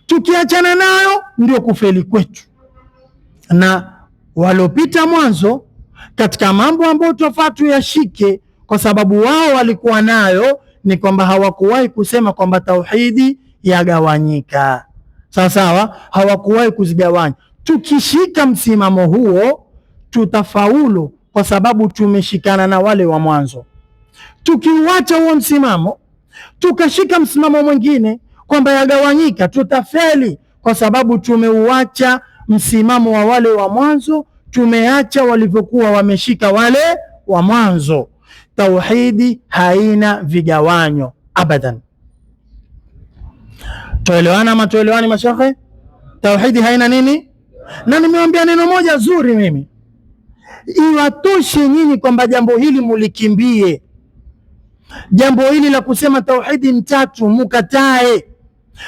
tukiachana nayo ndio kufeli kwetu. Na waliopita mwanzo katika mambo ambayo tofauti tuyashike, kwa sababu wao walikuwa nayo, ni kwamba hawakuwahi kusema kwamba tauhidi yagawanyika. Sawa sawa, hawakuwahi kuzigawanya. Tukishika msimamo huo tutafaulu, kwa sababu tumeshikana na wale wa mwanzo. Tukiuacha huo msimamo tukashika msimamo mwingine kwamba yagawanyika, tutafeli, kwa sababu tumeuacha msimamo wa wale wa mwanzo, tumeacha walivyokuwa wameshika wale wa mwanzo. Tauhidi haina vigawanyo abadan. Tuelewana ama tuelewani mashekhe? Tauhidi haina nini? Na nimewambia neno moja zuri mimi, iwatoshe nyinyi kwamba jambo hili mulikimbie. Jambo hili la kusema tauhidi ni 3 mukatae,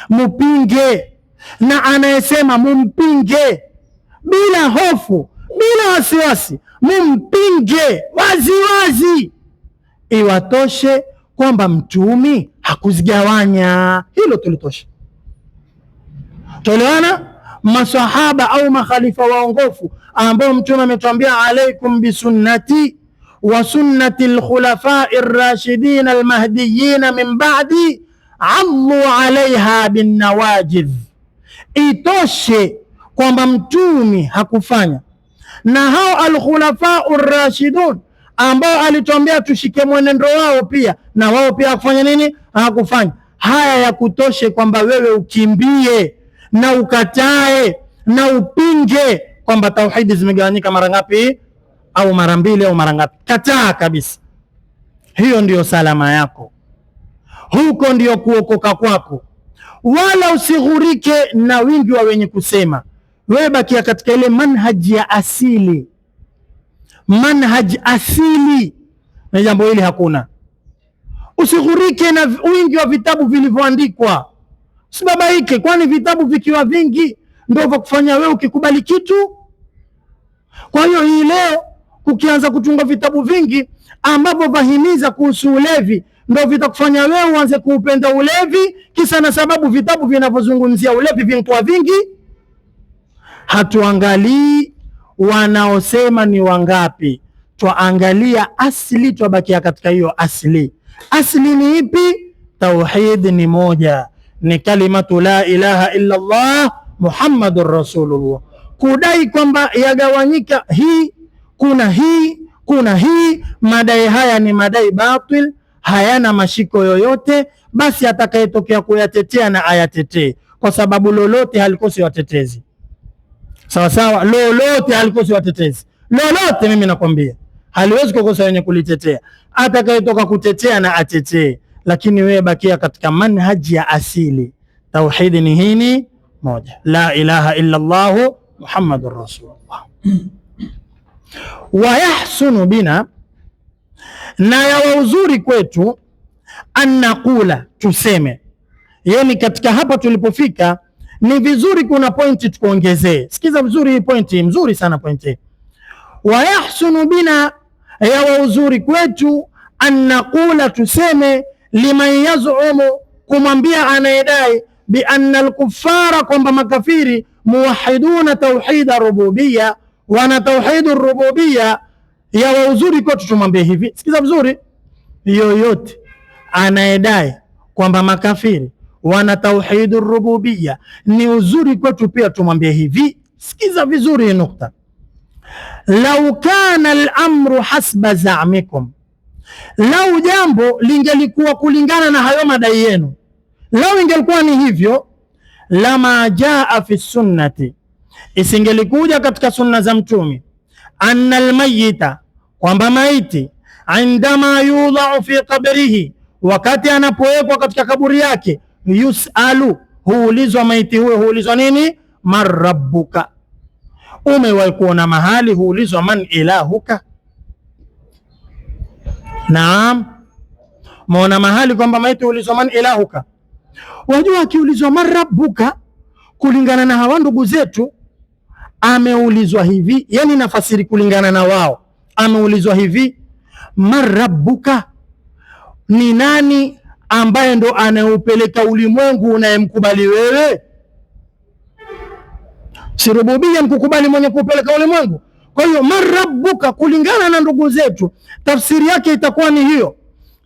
mupinge, na anayesema mumpinge bila hofu, bila wasiwasi, mumpinge wazi wazi. Iwatoshe kwamba mtumi hakuzigawanya, hilo tulitosha. Tuelewana? Masahaba au makhalifa waongofu ambao mtume ametuambia, alaikum bisunnati wa sunnati alkhulafai ar-rashidin almahdiyyin min ba'di ammu alaiha bin nawajidh. Itoshe kwamba mtumi hakufanya, na hao alkhulafa ar-rashidun ambao alituambia tushike mwenendo wao pia, na wao pia hakufanya nini? Hakufanya. Haya ya kutoshe kwamba wewe ukimbie na ukatae na upinge kwamba tauhidi zimegawanyika mara ngapi, au mara 2 au mara ngapi. Kataa kabisa. Hiyo ndiyo salama yako. huko ndio kuokoka kwako. Wala usighurike na wingi wa wenye kusema. Wewe bakia katika ile manhaji ya asili, manhaji asili, na jambo hili hakuna. Usighurike na wingi wa vitabu vilivyoandikwa, usibabaike, kwani vitabu vikiwa vingi ndio vya kufanya wewe ukikubali kitu. Kwa hiyo hii leo ukianza kutunga vitabu vingi ambavyo vahimiza kuhusu ulevi, ndio vitakufanya wewe uanze kuupenda ulevi, kisa na sababu vitabu vinavyozungumzia ulevi vinakuwa vingi. Hatuangalii wanaosema ni wangapi, twaangalia asili, twabakia katika hiyo asili. Asili ni ipi? Tauhid ni moja, ni kalimatu la ilaha illa Allah Muhammadur Rasulullah. Kudai kwamba yagawanyika hii kuna hii, madai haya ni madai batil, hayana mashiko yoyote. Basi atakayetokea kuyatetea na ayatetee, kwa sababu lolote halikosi watetezi. Sawa sawa, lolote halikosi watetezi, lolote. Mimi nakwambia haliwezi kukosa wenye kulitetea. Atakayetoka kutetea na atetee, lakini wewe bakia katika manhaji ya asili. Tauhidi ni hini moja, la ilaha illa Allah Muhammadur Rasulullah. Wa yahsunu bina, na yawa uzuri kwetu, annaqula, tuseme. Yani katika hapa tulipofika ni vizuri kuna pointi tukuongezee. Sikiza vizuri hii pointi, mzuri sana pointi. Wa yahsunu bina, yawa uzuri kwetu, annaqula, tuseme, liman yazumu, kumwambia anayedai, bi anna al-kuffara, kwamba makafiri, muwahiduna tauhida rububiyya, wana tauhidu rububiyya. Yawa uzuri kwetu tumwambie hivi, sikiza vizuri, yoyote anayedai kwamba makafiri wana tauhidu rububiyya, ni uzuri kwetu pia tumwambie hivi, sikiza vizuri hii nukta. Lau kana al-amru hasba za'mikum, lau jambo lingelikuwa kulingana na hayo madai yenu, lau ingelikuwa ni hivyo, lama jaa fi sunnati, isingelikuja katika sunna za Mtume, anna almayita, kwamba maiti, indama yudhau fi qabrihi, wakati anapowekwa katika kaburi yake, yusalu, huulizwa maiti huyo, huulizwa nini? Man rabbuka. Umewahi kuona mahali huulizwa man ilahuka? Naam, maona mahali kwamba maiti huulizwa man ilahuka. Wajua akiulizwa man rabbuka, kulingana na hawa ndugu zetu, ameulizwa hivi, yani nafasiri kulingana na wao, ameulizwa hivi, man rabbuka, ni nani ambaye ndo anaupeleka ulimwengu unayemkubali wewe? Si rububia mkukubali mwenye kupeleka ulimwengu. Kwa hiyo man rabbuka, kulingana na ndugu zetu, tafsiri yake itakuwa ni hiyo,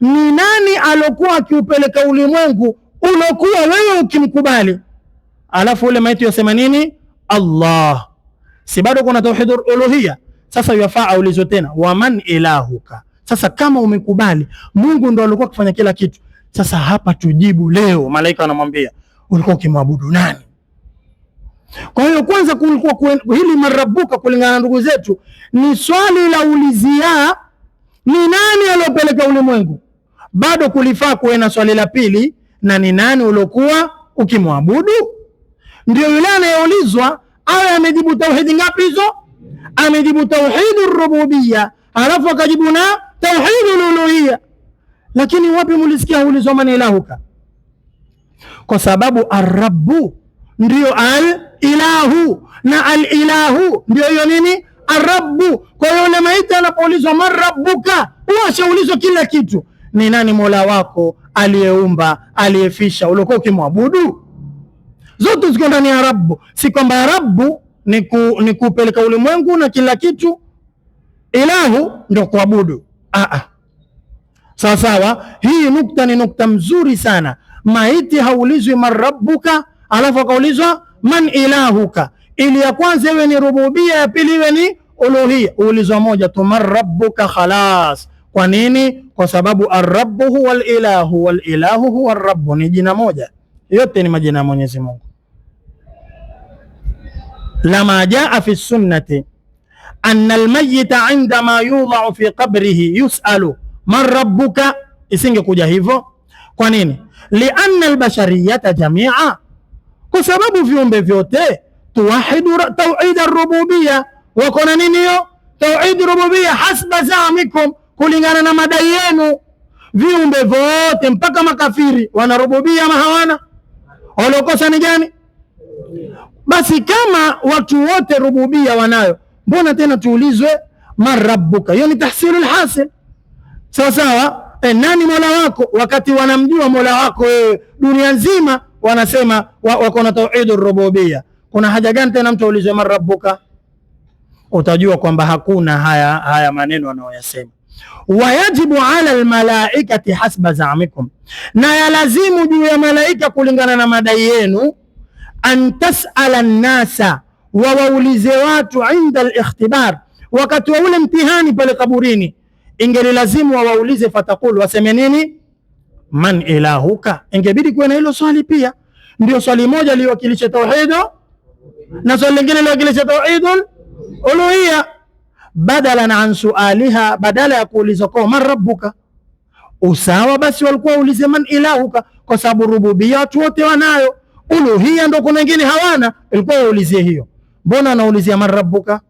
ni nani alokuwa akiupeleka ulimwengu ulokuwa wewe ukimkubali? Alafu ule maiti yasema nini? Allah. Si bado kuna tauhidur uluhiyya? Sasa yafaa aulizwe tena, wa man ilahuka. Sasa kama umekubali Mungu ndo alikuwa akifanya kila kitu, sasa hapa tujibu leo. Malaika anamwambia ulikuwa ukimwabudu nani? Kwa hiyo kwanza kulikuwa hili marabuka, kulingana na ndugu zetu, ni swali la ulizia, ni nani aliyopeleka ulimwengu. Bado kulifaa kuwe na swali la pili, na ni nani uliokuwa ukimwabudu. Ndio yule anayeulizwa awe amejibu tauhidi ngapi hizo? Amejibu tauhidur rububiyya, alafu akajibu na tauhidul uluhiyya. Lakini wapi mulisikia ulizwa man ilahuka? Kwa sababu ar-rabbu ndio al-ilahu, na al-ilahu ndio hiyo nini? Ar-rabbu. Kwa hiyo yule maiti anapoulizwa man rabbuka, washaulizwa kila kitu. Ni nani mola wako aliyeumba, aliyefisha, uliokuwa ukimwabudu? Zote ziko ndani ya rabbu. Si kwamba rabbu ni kupeleka ulimwengu na kila kitu, ilahu ndio kuabudu. Sawa sawa. Hii nukta ni nukta mzuri sana. Maiti haulizwi man rabbuka alafu akaulizwa man ilahuka, ili ya kwanza iwe ni rububia, ya pili iwe ni uluhia. Ulizwa moja tu, man rabbuka, khalas. Kwa nini? Kwa sababu ar-rabbu huwa al-ilahu wal-ilahu huwa ar-rabbu, ni jina moja, yote ni majina ya Mwenyezi Mungu. Lama jaa fi sunnati anna al-mayyita indama yudha'u fi qabrihi yus'alu man rabbuka, isingekuja hivyo, Kwa nini? Lianna albashariyata jamia, kwa sababu viumbe vyote tuwahidu tauhid ar-rububiyya, wako na nini hiyo tauhid rububiyya, hasba zamikum, kulingana na madai yenu. Viumbe vote mpaka makafiri wana rububiyya ama hawana? Waliokosa ni gani? Basi kama watu wote rububiyya wanayo, mbona tena tuulizwe man rabbuka? Hiyo ni tahsilul hasil. Sawa sawa. Nani mola wako? Wakati wanamjua mola wako wewe, dunia nzima wanasema wako na tauhidur rububiyya. Kuna haja gani tena mtu aulizwe man rabbuka? Utajua kwamba hakuna haya maneno wanayoyasema. Wayajibu ala almalaikati hasba zamikum, na yalazimu juu ya malaika kulingana na madai yenu, an tasala nnasa, wawaulize watu inda alikhtibar, wakati wa ule mtihani pale kaburini, ingelilazimu wawaulize, fatakulu, waseme nini? Man ilahuka. Ingebidi kuwe na hilo swali pia. Ndio swali moja liwakilisha tauhido na swali lingine liwakilisha tauhidul uluhiyya, badalan an sualiha, badala ya kuuliza kwa man rabbuka. Usawa basi walikuwa waulize man ilahuka, kwa sababu rububiyya watu wote wanayo, uluhiyya ndo kuna wengine hawana, ilikuwa waulizie hiyo. Mbona anaulizia man rabbuka?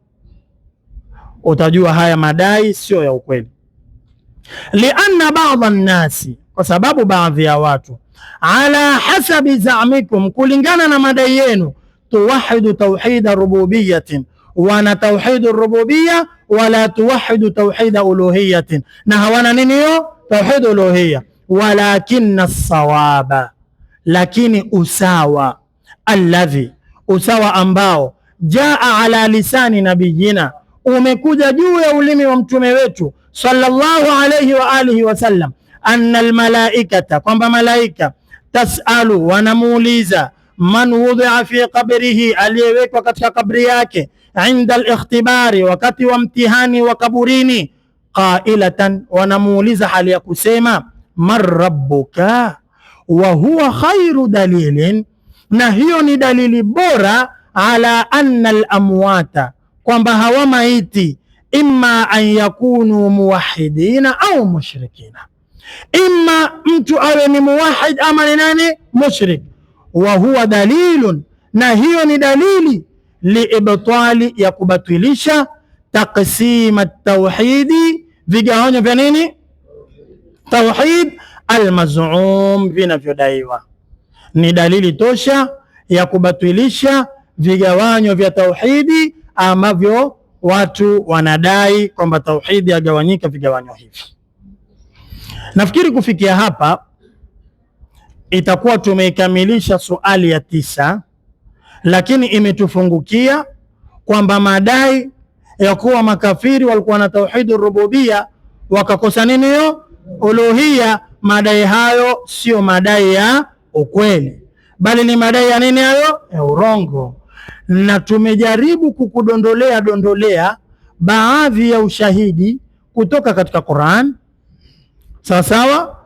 Utajua haya madai sio ya ukweli. Lianna ba'dha nnasi, kwa sababu baadhi ya watu, ala hasabi zamikum, kulingana na madai yenu, tuwahidu tauhida rububiyyatin, wana tauhidu rububiyya, wala tuwahidu tauhida uluhiyyatin, na hawana nini hiyo tauhidu uluhiyya. Walakinna sawaba, lakini usawa, alladhi, usawa ambao, jaa ala lisani nabiyina, umekuja juu ya ulimi wa mtume wetu sallallahu alayhi wa alihi wasallam, anna almalaikata, kwamba malaika, tasalu, wanamuuliza, man wudhi'a fi qabrihi, aliyewekwa katika kabri yake, inda al-ikhtibari, wakati wa mtihani wa kaburini, qailatan, wanamuuliza hali ya kusema, man rabbuka, wa huwa khairu dalilin, na hiyo ni dalili bora, ala anna al-amwata, kwamba hawa maiti, imma an yakunu muwahidina au mushrikina, imma mtu awe ni muwahid ama ni nani mushrik. Wa huwa dalilun, na hiyo ni dalili, liibtali, ya kubatilisha, taqsim at-tauhidi, vigawanyo vya nini tauhid, almaz'um, vinavyodaiwa. Ni dalili tosha ya kubatilisha vigawanyo vya tauhidi ambavyo watu wanadai kwamba tauhidi yagawanyika vigawanyo hivi. Nafikiri kufikia hapa itakuwa tumeikamilisha suali ya 9, lakini imetufungukia kwamba madai ya kuwa makafiri walikuwa na tauhidur rububiyya wakakosa nini hiyo uluhiyya, madai hayo sio madai ya ukweli, bali ni madai ya nini hayo ya urongo. Na tumejaribu kukudondolea baadhi ya ushahidi kutoka katika Qur'an, sawa sawa,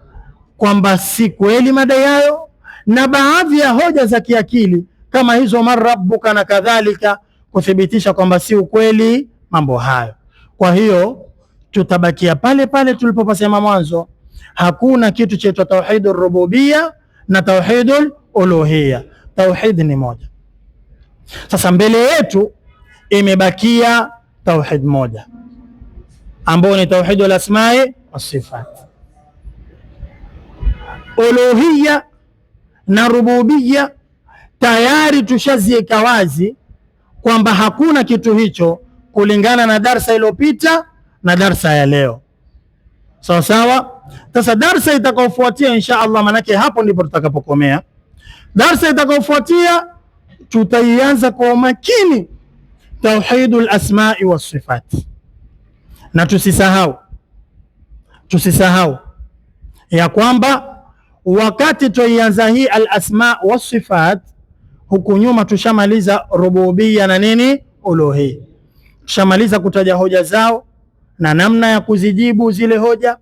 kwamba si kweli madai hayo, na baadhi ya hoja za kiakili kama hizo man rabbuka na kadhalika, kuthibitisha kwamba si ukweli mambo hayo. Kwa hiyo tutabakia pale pale tulipopasema mwanzo, hakuna kitu cha tauhidur rububiyya na tauhidul uluhiyya. Tauhid ni moja. Sasa mbele yetu imebakia tauhid moja ambao ni tauhidul asma'i was sifat. Uluhiyya na rububiyya tayari tushazieka wazi kwamba hakuna kitu hicho, kulingana na darsa iliyopita na darsa ya leo, sawa sawa. Sasa darsa itakayofuatia insha Allah, manake hapo ndipo tutakapokomea. Darsa itakayofuatia tutaianza kwa makini tauhidul asma'i was sifat, na tusisahau ya kwamba wakati tuianza hii al asma was sifat, huku nyuma tushamaliza rububiyya na nini uluhiyya, tushamaliza kutaja hoja zao na namna ya kuzijibu zile hoja,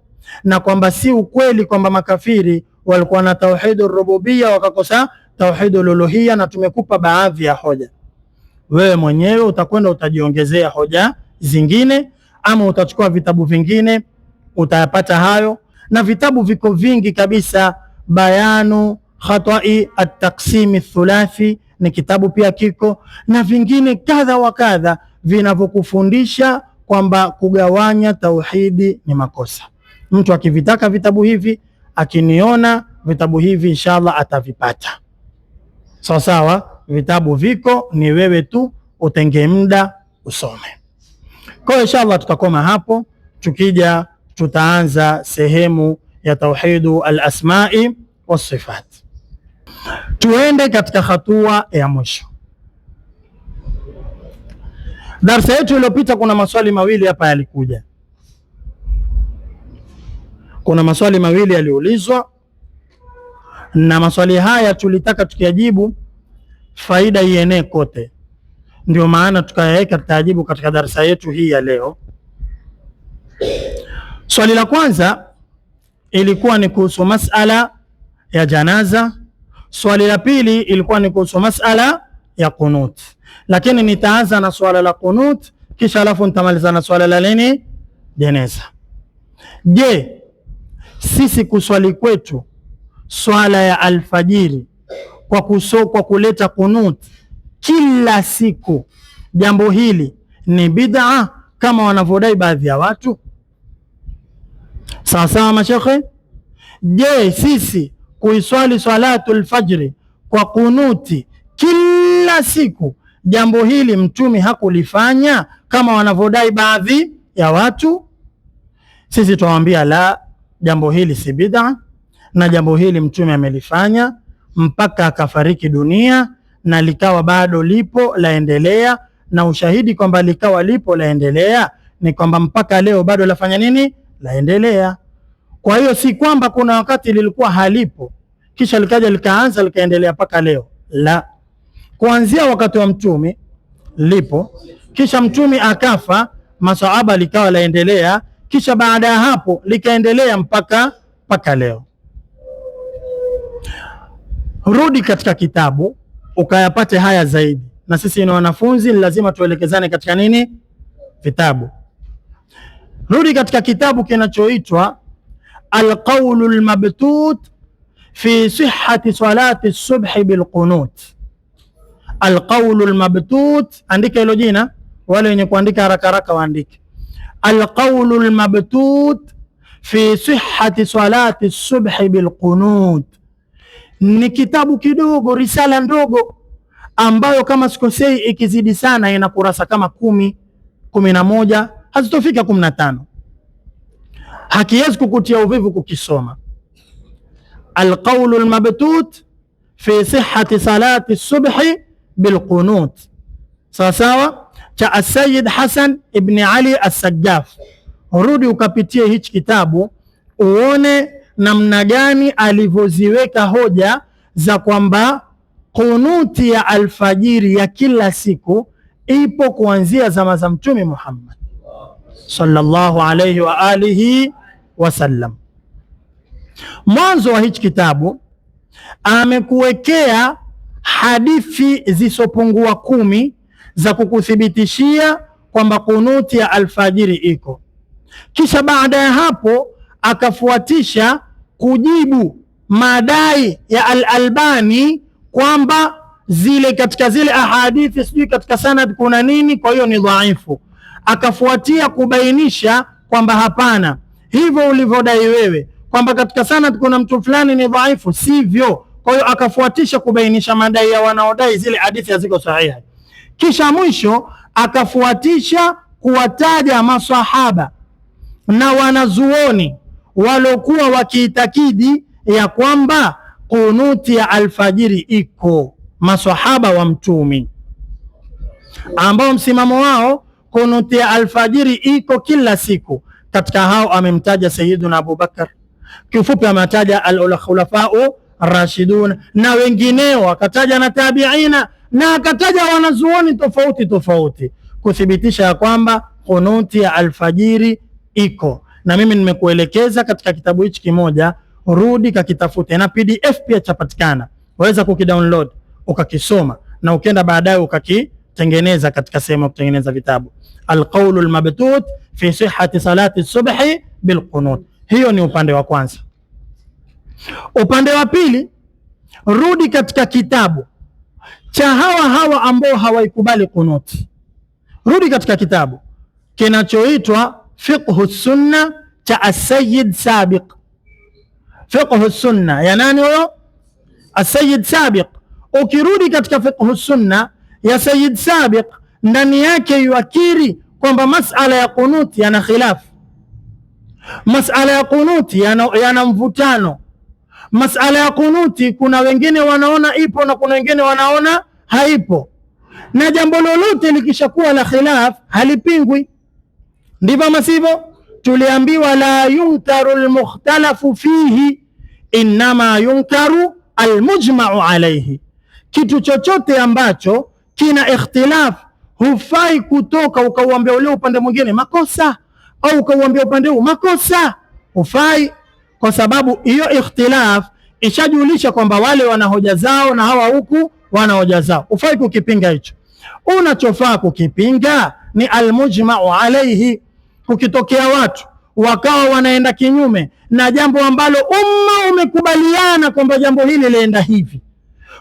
na kwamba si ukweli kwamba makafiri walikuwa na tauhidur rububiyya wakakosa tauhidul uluhiyya, na tumekupa baadhi ya hoja. Wewe mwenyewe utakwenda utajiongezea hoja zingine, ama utachukua vitabu vingine utayapata hayo, na vitabu viko vingi kabisa bayanu khatai at-taqsim thulathi, ni kitabu pia kiko, na vingine kadha wa kadha vinavyokufundisha kwamba kugawanya tauhidi ni makosa. Mtu akivitaka vitabu hivi, akiniona vitabu hivi inshallah atavipata. Sawa sawa, vitabu viko, ni wewe tu utenge muda usome. Kwa hiyo inshallah tutakoma hapo, tukija tutaanza sehemu ya tauhidu al-asma'i was-sifat. Tuende katika hatua ya mwisho. Darasa yetu iliyopita kuna maswali mawili hapa yalikuja. Kuna maswali mawili yaliulizwa, na maswali haya tulitaka tukiyajibu faida ienee kote, ndio maana tukayaweka tutajibu katika darasa yetu hii ya leo. Swali la kwanza ilikuwa ni kuhusu masala ya janaza. Swali la pili ilikuwa ni kuhusu masala ya qunut, lakini nitaanza na swala la qunut kisha alafu nitamaliza na swala la nini, jeneza. Je, sisi kuswali kwetu swala ya alfajiri kwa kuleta qunut kila siku, jambo hili ni bid'a kama wanavyodai baadhi ya watu? Sawa sawa mashekhe. Je, sisi kuiswali salatul fajri kwa kunuti kila siku, jambo hili mtume hakulifanya kama wanavyodai baadhi ya watu? Sisi tuwaambia la, jambo hili si bid'a, na jambo hili mtume amelifanya mpaka akafariki dunia, na likawa bado lipo laendelea, na ushahidi kwamba likawa lipo laendelea ni kwamba mpaka leo bado lafanya nini, laendelea. Kwa hiyo si kwamba kuna wakati lilikuwa halipo kisha likaja likaanza likaendelea mpaka leo, la, kuanzia wakati wa mtume lipo, kisha mtume akafa, masahaba likawa laendelea, kisha baada ya hapo likaendelea mpaka leo. Rudi katika kitabu ukayapate haya zaidi, na sisi ni wanafunzi, lazima tuelekezane katika nini, vitabu. Rudi katika kitabu kinachoitwa Al-Qawlu al-Mabtut fi sihhati salati subhi bilqunut. Al-Qawlu al-Mabtut, andika hilo jina, wale wenye kuandika haraka haraka waandike Al-Qawlu al-Mabtut fi sihhati salati subhi bilqunut. Ni kitabu kidogo, risala ndogo ambayo kama sikosei ikizidi sana ina kurasa kama 10, 11, hazitofika 15. Hakiwezi kukutia uvivu kukisoma. Al-Qawlu al-Mabtut fi sihhati salati subhi bilqunut, sawa sawa, cha As-Sayyid Hasan ibn Ali As-Sajjaf. Rudi ukapitie hichi kitabu uone namna gani alivyoziweka hoja za kwamba kunuti ya alfajiri ya kila siku ipo kuanzia zama za Mtume Muhammad sallallahu alayhi wa alihi wasallam. Mwanzo wa hichi kitabu amekuwekea hadithi zisopungua 10 za kukuthibitishia kwamba kunuti ya alfajiri iko, kisha baada ya hapo akafuatisha kujibu madai ya Al-Albani kwamba zile katika zile ahadithi sijui katika sanad kuna nini, kwa hiyo ni dhaifu. Akafuatia kubainisha kwamba hapana, hivyo ulivyodai wewe kwamba katika sanad kuna mtu fulani ni dhaifu, sivyo. Kwa hiyo akafuatisha kubainisha madai ya wanaodai zile hadithi haziko sahihi. Kisha mwisho akafuatisha kuwataja masahaba na wanazuoni walokuwa wakiitakidi ya kwamba kunuti ya alfajiri iko, masahaba wa mtumi ambao msimamo wao kunuti ya alfajiri iko kila siku. Katika hao amemtaja Sayyiduna Abu Bakar, kifupi ametaja al-khulafa'u ar-rashidun na wengineo, akataja na tabi'ina na akataja wanazuoni tofauti tofauti kuthibitisha ya kwamba kunuti ya alfajiri iko. Na mimi nimekuelekeza katika kitabu hichi kimoja, rudi kakitafute, na PDF pia chapatikana, waweza kukidownload ukakisoma na ukienda baadaye ukakitengeneza katika sehemu ya kutengeneza vitabu. Al-Qawlu al-Mabtut fi sihhati salati subhi bilqunut. Hiyo ni upande wa kwanza. Upande wa pili, rudi katika kitabu cha hawa ambao hawaikubali kunuti. Rudi katika kitabu kinachoitwa Fiqhu Sunna cha As-Sayyid Sabiq. Fiqhu Sunna ya nani huyo? As-Sayyid Sabiq. Ukirudi katika Fiqhu Sunna ya Sayyid Sabiq, ndani yake yuakiri kwamba masala ya kunuti yana khilafu, masala ya kunuti yana mvutano, masala ya kunuti kuna wengine wanaona ipo na kuna wengine wanaona haipo, na jambo lolote likishakuwa la khilaf halipingwi. Ndivyo masivyo? Tuliambiwa la yunkaru almukhtalafu fihi innama yunkaru almujma'u alayhi. Kitu chochote ambacho kina ikhtilaf hufai kutoka ukauambia ule upande mwingine makosa au ukauambia upande huu makosa, hufai, kwa sababu hiyo ikhtilaf ishajulisha kwamba wale wana hoja zao na hawa huku wana hoja zao. Hufai kukipinga hicho. Unachofaa kukipinga ni almujma'u alayhi. Kukitokea watu wakawa wanaenda kinyume na jambo ambalo umma umekubaliana kwamba jambo hili lienda hivi,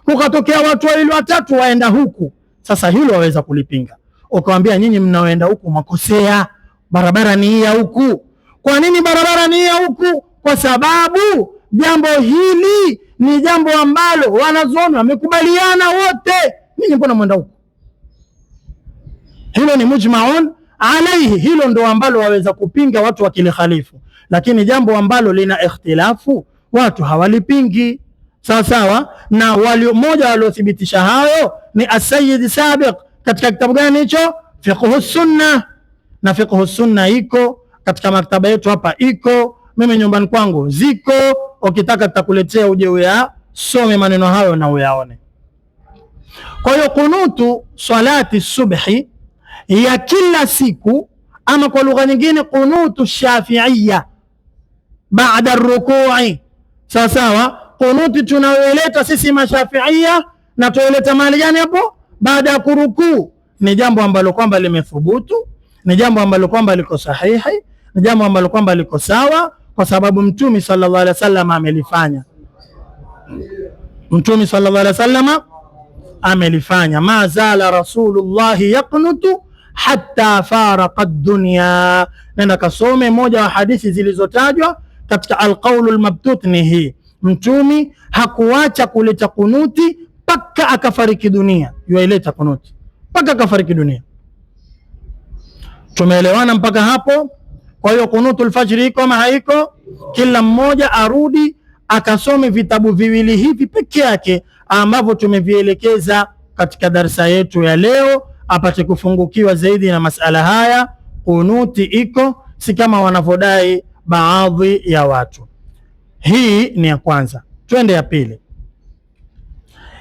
kukatokea watu wawili watatu waenda huku, sasa hilo waweza kulipinga, ukamwambia nyinyi mnaoenda huku makosea, barabara ni hii ya huku. Kwa nini barabara ni hii ya huku? Kwa sababu jambo hili ni jambo ambalo wanazuoni wamekubaliana wote, nyinyi mbona mwenda huku? Hilo ni mujma'un alaihi, hilo ndo ambalo waweza kupinga watu wakilikhalifu, lakini jambo ambalo lina ikhtilafu watu hawalipingi. Sawa sawa. Na mmoja waliothibitisha hayo ni As-Sayyid Sabiq katika kitabu gani hicho? Fiqhu Sunna. Na Fiqhu Sunna iko katika maktaba yetu hapa, iko mimi nyumbani kwangu ziko, ukitaka tutakuletea uje uyasome maneno hayo na uyaone. Kwa hiyo kunutu salati subhi ya kila siku, ama kwa lugha nyingine kunutu shafi'iyya baada rukui. Sawa sawa. Kunuti tunayoileta sisi mashafi'iyya na tuileta mahali gani hapo? Baada ya kurukuu. Ni jambo ambalo kwamba limethubutu, ni jambo ambalo kwamba liko sahihi, ni jambo ambalo kwamba liko sawa, kwa sababu Mtume sallallahu alaihi wasallam amelifanya. Mtume sallallahu alaihi wasallam amelifanya. Ma zala Rasulullah yaqnutu hatta faraqa ad-dunya. Nenda kasome moja wa hadithi zilizotajwa katika al-qawl al-mabtut ni hii. Mtume hakuacha kuleta kunuti mpaka akafariki dunia, yuaileta kunuti mpaka akafariki dunia. Tumeelewana mpaka hapo? Kwa hiyo kunutul fajri iko ama haiko? Kila mmoja arudi akasome vitabu viwili hivi peke yake ambavyo tumevielekeza katika darasa yetu ya leo, apate kufungukiwa zaidi na masala haya. Kunuti iko, si kama wanavyodai baadhi ya watu. Hii ni ya kwanza. Twende ya pili.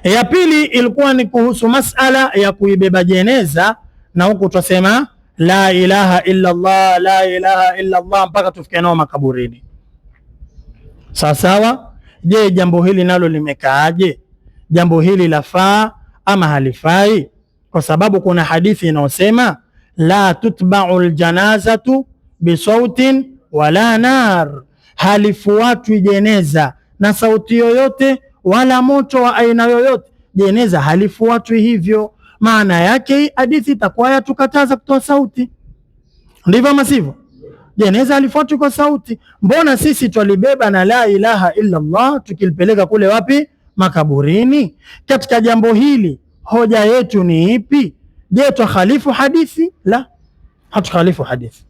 Ya pili ilikuwa ni kuhusu masala ya kuibeba jeneza, na huku tutasema la ilaha illa Allah, la ilaha illa Allah mpaka tufike nao makaburini. Sawa sawa. Je, jambo hili nalo limekaaje? Jambo hili lafaa ama halifai? Kwa sababu kuna hadithi inayosema la tutba'u aljanazatu bisautin wala nar, halifuatwi jeneza na sauti yoyote wala moto wa aina yoyote. Jeneza halifuatwi hivyo. Maana yake hadithi itakuwa yatukataza kutoa sauti, ndivyo ama sivyo? Jeneza halifuatwi kwa sauti. Mbona sisi twalibeba na la ilaha illa Allah tukilipeleka kule wapi? Makaburini. Katika jambo hili hoja yetu ni ipi? Je, tukhalifu hadithi? La, hatukhalifu hadithi.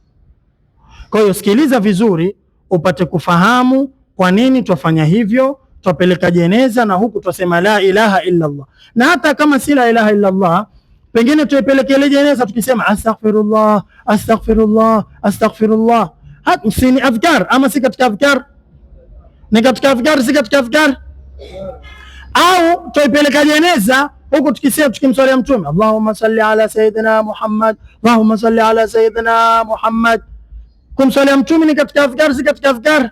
Kwa hiyo sikiliza vizuri upate kufahamu kwa nini twafanya hivyo. Twapeleka jeneza na huku twasema la ilaha illa Allah, na hata kama si la ilaha illa Allah, pengine tuipeleke ile jeneza tukisema astaghfirullah astaghfirullah astaghfirullah. Si ni adhkar ama si katika adhkar? Ni katika adhkar, si katika adhkar? Au tuipeleka jeneza huku tukisema, tukimswalia Mtume Allahumma salli ala sayyidina Muhammad, Allahumma salli ala sayyidina Muhammad. Kumswalia Mtume ni katika adhkar, si katika adhkar?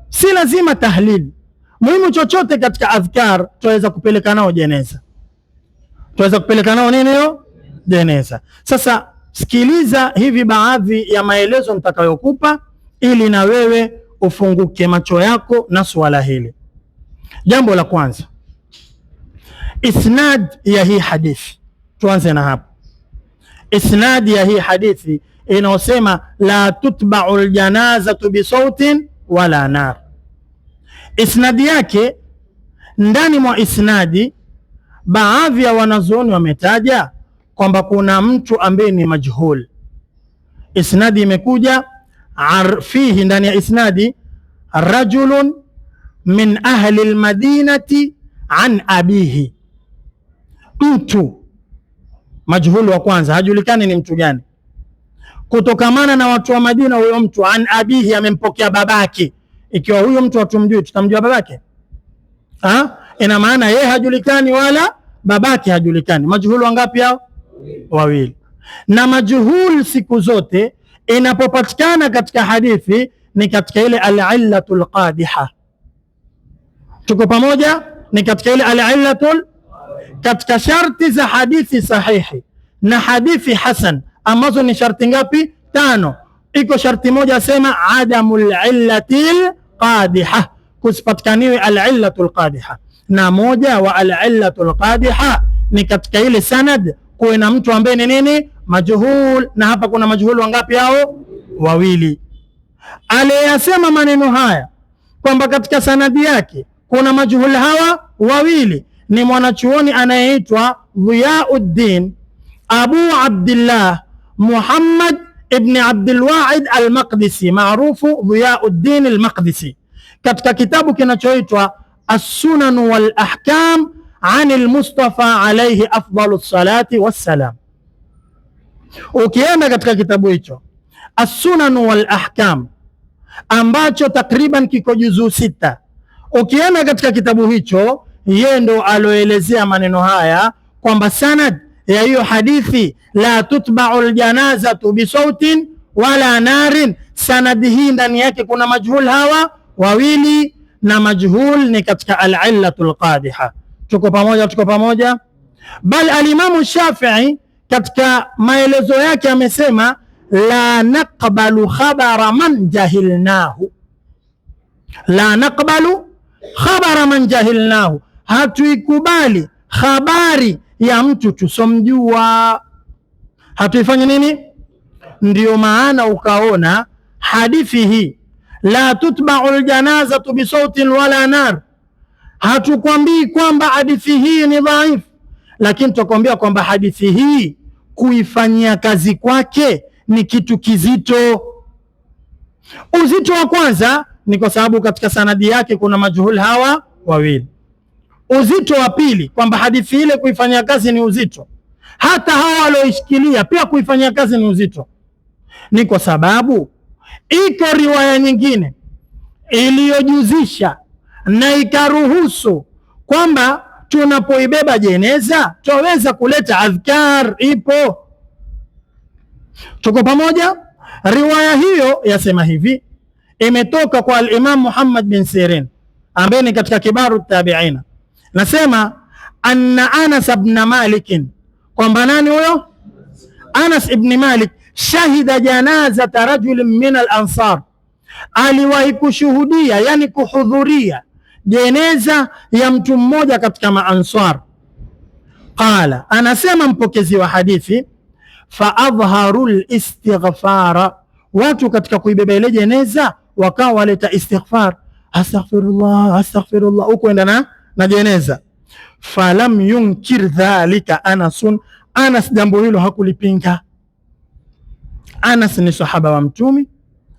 Si lazima tahlil. Muhimu chochote katika adhkar tuweza kupeleka nao jeneza, tuweza kupeleka nao nini hiyo? Jeneza. Sasa sikiliza hivi baadhi ya maelezo nitakayokupa ili na wewe ufunguke macho yako na swala hili. Jambo la kwanza, isnad ya hii hadithi. Tuanze na hapo. Isnad ya hii hadithi inaosema la tutba'u aljanazatu bisautin wala nar. Isnadi yake, ndani mwa isnadi baadhi ya wanazuoni wametaja kwamba kuna mtu ambaye ni majhul. Isnadi imekuja fihi, ndani ya isnadi, rajulun min ahli almadinati an abihi. Mtu majhul wa kwanza, hajulikani ni mtu gani, kutokamana na watu wa Madina. Huyo mtu an abihi, amempokea babake. Ikiwa huyo mtu hatumjui, tutamjua babake? Ina maana yeye hajulikani wala babake hajulikani. Majhul wangapi hao? Wawili. Na majhul siku zote inapopatikana katika hadithi ni katika ile al-illatul qadiha. Tuko pamoja? Ni katika ile al-illatul, katika sharti za hadithi sahihi na hadithi hasan, ambazo ni sharti ngapi? 5. Iko sharti moja, sema adamul illatil qadiha, kusipatikaniwe al-illatul qadiha. Na moja wa al-illatul qadiha ni katika ile sanad kuwe na mtu ambaye ni nini? Majhul. Na hapa kuna majhul wangapi hao? Wawili. Aliyasema maneno haya kwamba katika sanadi yake kuna majhul hawa wawili ni mwanachuoni anayeitwa Dhiyauddin Abu Abdullah Muhammad ibn Abdul Wahid al-Maqdisi, maarufu Dhiyauddin al-Maqdisi, katika kitabu kinachoitwa As-Sunan wal Ahkam an al-Mustafa alayhi afdalu salati wassalam. Ukienda katika kitabu hicho As-Sunan wal Ahkam, ambacho takriban kiko juzuu 6, ukienda katika kitabu hicho, yeye ndo aloelezea maneno haya kwamba sanad ya hiyo hadithi la tutba'u aljanazatu bisautin wala narin, sanadi hii ndani yake kuna majhul hawa wawili, na majhul ni katika al-illatul qadiha. Tuko pamoja? Tuko pamoja? Bal alimamu Shafi'i katika maelezo yake amesema la naqbalu khabara man jahilnahu, la naqbalu khabara man jahilnahu, hatuikubali habari ya mtu tusomjua, hatuifanye nini? Ndio maana ukaona hadithi hii la tutba'u aljanazatu bisautin wala nar, hatukwambii kwamba hadithi hii ni dhaifu, lakini tukwambia kwamba hadithi hii kuifanyia kazi kwake ni kitu kizito. Uzito wa kwanza ni kwa sababu katika sanadi yake kuna majhul hawa wawili. Uzito wa pili kwamba hadithi ile kuifanyia kazi ni uzito, hata hawa walioishikilia pia kuifanyia kazi ni uzito, ni kwa sababu iko riwaya nyingine iliyojuzisha na ikaruhusu kwamba tunapoibeba jeneza twaweza kuleta adhkar. Ipo. Tuko pamoja? Riwaya hiyo yasema hivi, imetoka kwa al-Imam Muhammad bin Sirin ambaye ni katika kibaru tabi'ina. Nasema anna Anas ibn Malik, kwamba nani huyo? Anas ibn Malik shahida janazata rajulin min al-ansar, aliwahi kushuhudia, yani kuhudhuria jeneza ya mtu mmoja katika maansar. Qala, anasema mpokezi wa hadithi, fa adharu al-istighfara, watu katika kuibeba ile jeneza wakawa waleta istighfar, astaghfirullah astaghfirullah, ukwenda na jeneza. Falam yunkir dhalika Anasun, Anas jambo hilo hakulipinga. Anas ni sahaba wa Mtume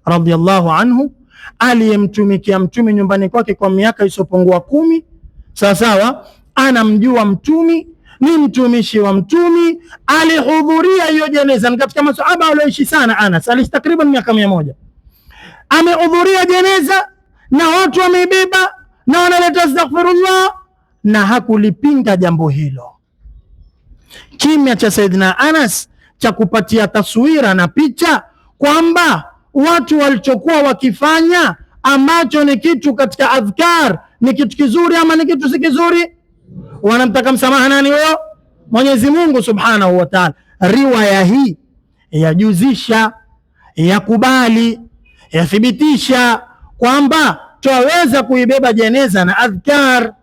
radhiyallahu anhu, aliyemtumikia Mtume nyumbani kwake kwa miaka isiyopungua 10. Sawa, anamjua Mtume, ni mtumishi wa Mtume, alihudhuria hiyo jeneza. Ni katika masahaba walioishi sana. Anas aliishi takriban miaka 100, amehudhuria jeneza na watu wameibeba na wanaleta astaghfirullah, na hakulipinga jambo hilo. Kimya cha Saidina Anas cha kupatia taswira na picha kwamba watu walichokuwa wakifanya ambacho ni kitu katika adhkar ni kitu kizuri ama ni kitu si kizuri. Wanamtaka msamaha nani huyo? Mwenyezi Mungu Subhanahu wa Ta'ala. Riwaya hii yajuzisha, yakubali, yathibitisha kwamba twaweza kuibeba jeneza na adhkar.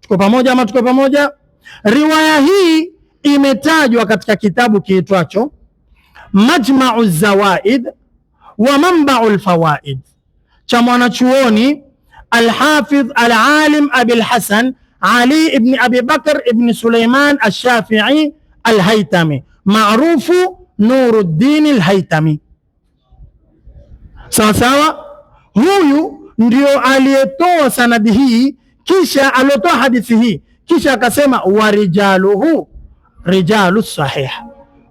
Tuko pamoja ama tuko pamoja? Riwaya hii imetajwa katika kitabu kiitwacho Majma'u Zawaid wa Manba'u Alfawaid cha mwanachuoni Alhafidh Alalim Abil Hasan Ali ibn Abi Bakr ibn Suleiman Alshafii Alhaitami maarufu Nuruddin Alhaitami. Sawa sawa, huyu ndio aliyetoa sanadi hii, kisha aliotoa hadithi hii, kisha akasema warijaluhu rijalu sahih,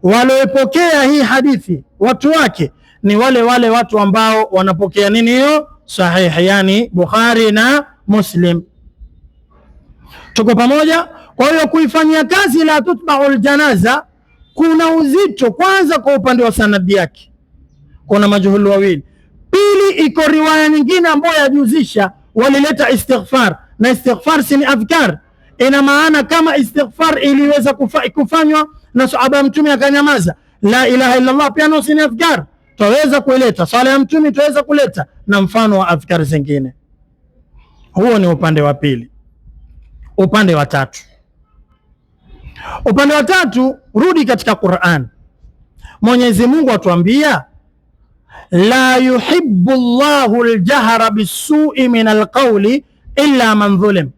waliopokea hii hadithi watu wake ni wale watu ambao wanapokea nini hiyo sahih, yani Bukhari na Muslim. Tuko pamoja? Kwa hiyo kuifanyia kazi la tutba'ul janaza kuna uzito. Kwanza kwa upande wa sanadi yake kuna majuhulu wawili. Pili, iko riwaya nyingine ambayo yajuzisha walileta istighfar, na istighfar si ni adhkar. Ina maana kama istighfar iliweza kufanywa na sahaba mtume akanyamaza, la ilaha illa Allah pia ni adhkar, tutaweza kuleta swala ya mtume, tutaweza kuleta na mfano wa adhkar zingine. Huo ni upande wa pili. Upande wa tatu, rudi katika Qur'an. Mwenyezi Mungu atuambia la yuhibbu Allahu al-jahra bis-su'i min al-qawli illa man dhulim,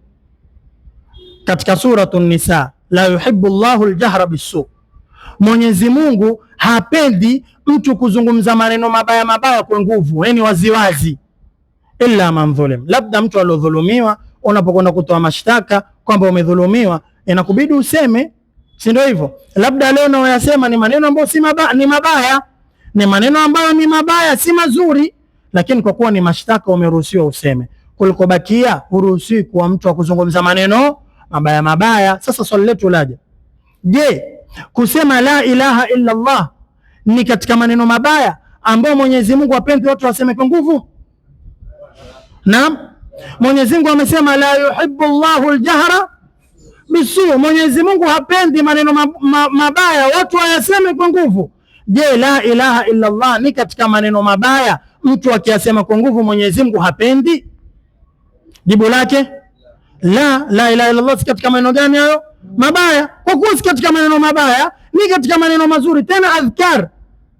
katika suratu Nisa, la yuhibbu Allahu al-jahra bis-su'. Mwenyezi Mungu hapendi mtu kuzungumza maneno mabaya kwa nguvu, yani waziwazi, illa man dhulim, labda mtu aliodhulumiwa. Unapokwenda kutoa mashtaka kwamba umedhulumiwa, inakubidi useme, si ndio hivyo? Labda leo unayoyasema ni maneno ambayo ni maneno ambayo ni mabaya, si mazuri, lakini kwa kuwa ni mashtaka umeruhusiwa useme. Kuliko bakia huruhusiwi kuwa mtu wa kuzungumza maneno mabaya. Sasa swali letu laja, je, kusema la ilaha illa Allah ni katika maneno mabaya ambayo Mwenyezi Mungu hapendi watu waseme kwa nguvu? Naam, Mwenyezi Mungu amesema la yuhibbu Allahu al-jahra bisu. Mwenyezi Mungu hapendi maneno mabaya watu wayaseme kwa nguvu. Je, la ilaha illa Allah ni katika maneno mabaya mtu akiyasema kwa nguvu Mwenyezi Mungu hapendi? Jibu lake la ilaha illa Allah si katika maneno gani hayo mabaya? Kwa kuwa si katika maneno mabaya, ni katika maneno mazuri, tena adhkar.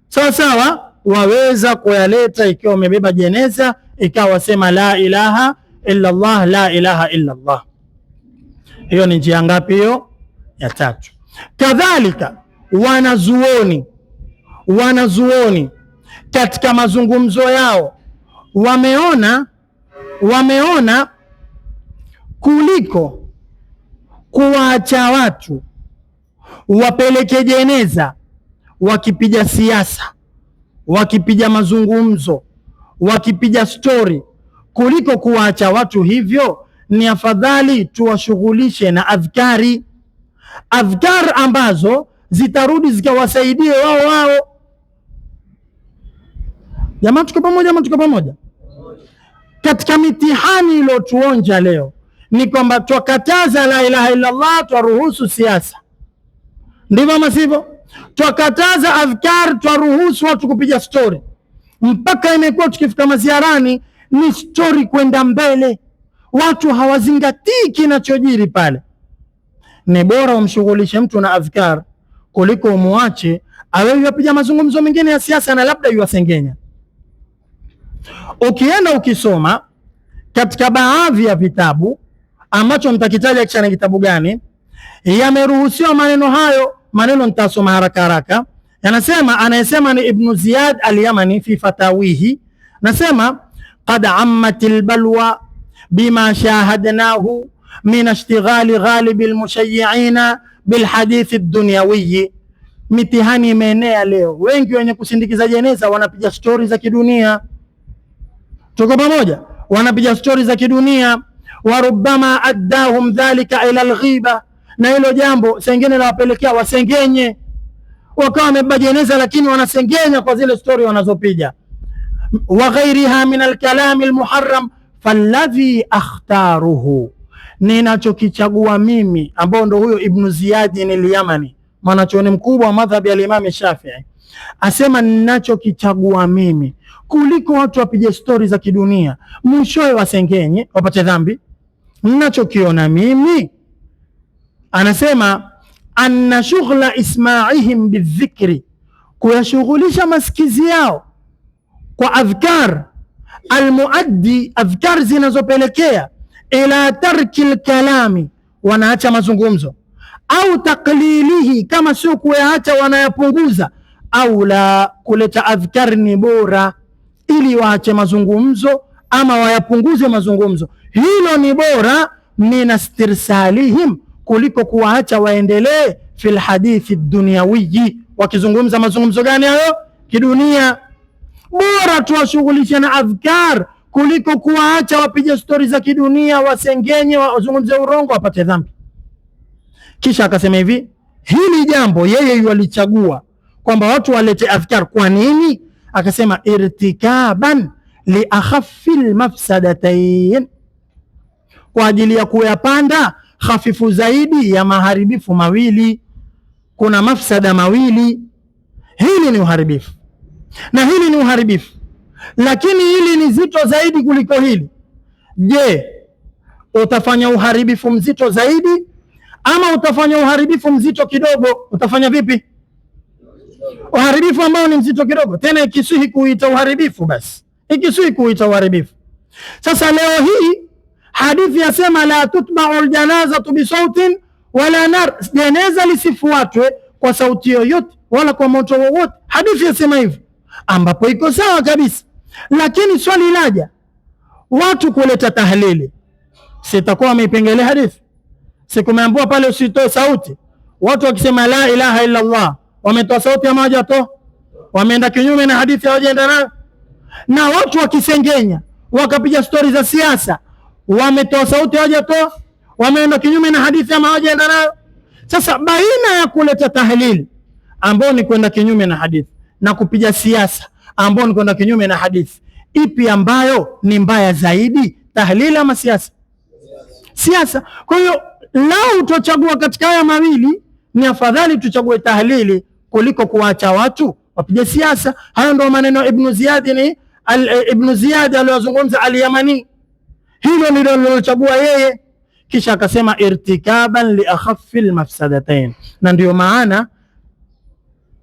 Sawa, waweza kuyaleta ikiwa umebeba jeneza, ikawa sema la ilaha illa Allah, la ilaha illa Allah. Hiyo ni njia ngapi hiyo? Ya tatu. Kadhalika wanazuoni katika mazungumzo yao wameona kuliko kuwaacha watu wapeleke jeneza wakipiga siasa, wakipiga mazungumzo, wakipiga stori, kuliko kuwaacha watu hivyo, ni afadhali tuwashughulishe na adhkar ambazo zitarudi zikawasaidie wao. Jamaa, tuko pamoja? Katika mitihani iliyotuonja leo ni kwamba twakataza la ilaha illa Allah, twaruhusu siasa, ndivyo ama sivyo? Twakataza adhkar, twaruhusu watu kupiga stori, mpaka imekuwa tukifika maziarani ni stori kwenda mbele, watu hawazingatii kinachojiri pale. Ni bora umshughulishe mtu na adhkar kuliko umuache awe yapiga mazungumzo mengine ya siasa na labda yuwasengenya. Ukienda ukisoma katika baadhi ya vitabu, ambacho mtakitaja kisha ni kitabu gani, yameruhusiwa maneno hayo. Maneno nitasoma haraka. Anayesema ni Ibn Ziyad al-Yamani fi fatawihi, nasema qad ammatil balwa bima shahadnahu min ishtighali ghalibi almushayyi'ina bilhadithi ad-dunyawi. Mitihani imeenea leo, wengi wenye kusindikiza jeneza wanapiga stori za kidunia. Tuko pamoja? Wanapiga stori za kidunia. Wa rubbama addahum dhalika ila alghiba, na hilo jambo sengine lawapelekea wasengenye, wakawa wamebeba jeneza lakini wanasengenya kwa zile stori wanazopiga. Wa ghairiha min alkalami almuharram falladhi akhtaruhu, ninachokichagua mimi, ambao ndo huyo Ibn Ziyad al-Yamani, mwanachuoni mkubwa wa madhhabi ya Imam Shafi'i, asema ninachokichagua mimi kuliko watu wapige stori za kidunia mwishowe wasengenye wapate dhambi, ninachokiona mimi, anasema anna shughla isma'ihim bidhikri, kuyashughulisha masikizi yao kwa adhkar almuaddi, adhkar zinazopelekea ila tarki lkalami, wanaacha mazungumzo, au taklilihi, kama sio kuyaacha wanayapunguza, au la kuleta adhkar ni bora ili waache mazungumzo ama wayapunguze mazungumzo, hilo ni bora min istirsalihim, kuliko kuwaacha waendelee fil hadithi dunyawiyi, wakizungumza mazungumzo gani hayo? Kidunia. Bora tuwashughulishe na adhkar kuliko kuwaacha wapige stori za kidunia, wasengenye, wazungumze urongo, wapate dhambi. Kisha akasema hivi, hili jambo yeye yualichagua kwamba watu walete adhkar. Kwa nini? Akasema irtikaban li akhaffi almafsadatayn, kwa ajili ya kuyapanda hafifu zaidi ya maharibifu mawili. Kuna mafsada mawili, hili ni uharibifu na hili ni uharibifu, lakini hili ni zito zaidi kuliko hili. Je, utafanya uharibifu mzito zaidi ama utafanya uharibifu mzito kidogo? Utafanya vipi? Uharibifu ambao ni mzito kidogo, tena ikisuhi kuita uharibifu, basi ikisuhi kuita uharibifu. Sasa leo hii hadithi yasema la tutba'u aljanazatu bisautin wala nar, jeneza lisifuatwe kwa sauti yoyote wala kwa moto wowote. Hadithi yasema hivyo, ambapo iko sawa kabisa. Lakini swali laja, watu kuleta tahlili, sitakuwa wameipengelea hadithi? Sikumeambiwa pale usitoe sauti. Watu wakisema la ilaha illa Allah, wametoa sauti ama hawajatoa? Wameenda kinyume na hadithi, hawajaenda nayo. Na watu wakisengenya, wakapiga stori za siasa, wametoa sauti hawajatoa? Wameenda kinyume na hadithi ama hawajaenda nayo? Sasa baina ya kuleta tahlili ambao ni kwenda kinyume na hadithi na kupiga siasa ambao ni kwenda kinyume na hadithi, ipi ambayo ni mbaya zaidi, tahlili ama siasa? Siasa. Kwa hiyo lao tuchagua katika haya mawili, ni afadhali tuchague tahlili kuliko kuacha watu wapige siasa. Hayo ndio maneno Ibn Ziyad, ni Ibn Ziyad aliyozungumza al-Yamani, hilo ndilo alilochagua yeye. Kisha akasema irtikaban li akhaffi almafsadatayn, na ndio maana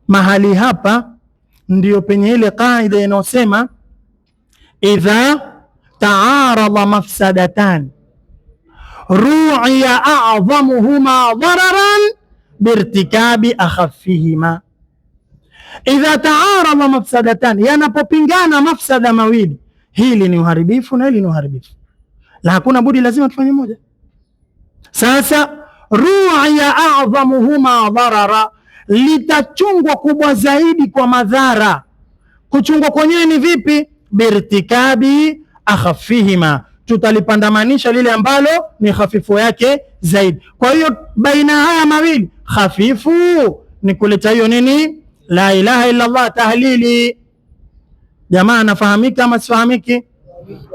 mahali hapa ndio penye ile kaida inayosema idha taarada mafsadatan ru'iya a'zamuhuma dararan birtikabi akhaffihima. Idha taarada mafsadatan, yanapopingana mafsada mawili, hili ni uharibifu na hili ni uharibifu, la hakuna budi lazima tufanye moja. Sasa ru'iya a'zamuhuma darara, litachungwa kubwa zaidi kwa madhara. Kuchungwa kwenyewe ni vipi? Birtikabi akhaffihima, tutalipandamanisha lile ambalo ni hafifu yake zaidi. Kwa hiyo baina haya mawili, hafifu ni kuleta hiyo nini, la ilaha illa Allah, tahlili. Jamaa anafahamika ama sifahamiki?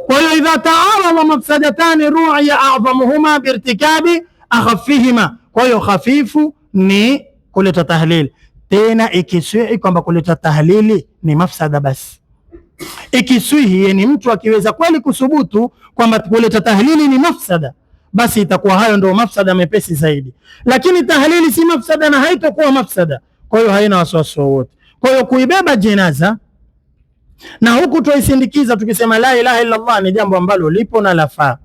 Kwa hiyo idha taarada mafsadatani ru'iya a'zamuhuma birtikabi akhaffihima, kwa hiyo hafifu ni kuleta tahlili. Tena ikiswihi kwamba kuleta tahlili ni mafsada basi, ikiswihi ni mtu akiweza kweli kusubutu kwamba kuleta tahlili ni mafsada, basi itakuwa hayo ndio mafsada mepesi zaidi. Lakini tahlili si mafsada na haitakuwa mafsada, kwa hiyo haina wasiwasi wowote. Kwa hiyo kuibeba jenaza na huku tuisindikiza tukisema la ilaha illa Allah ni jambo ambalo lipo na lafaa.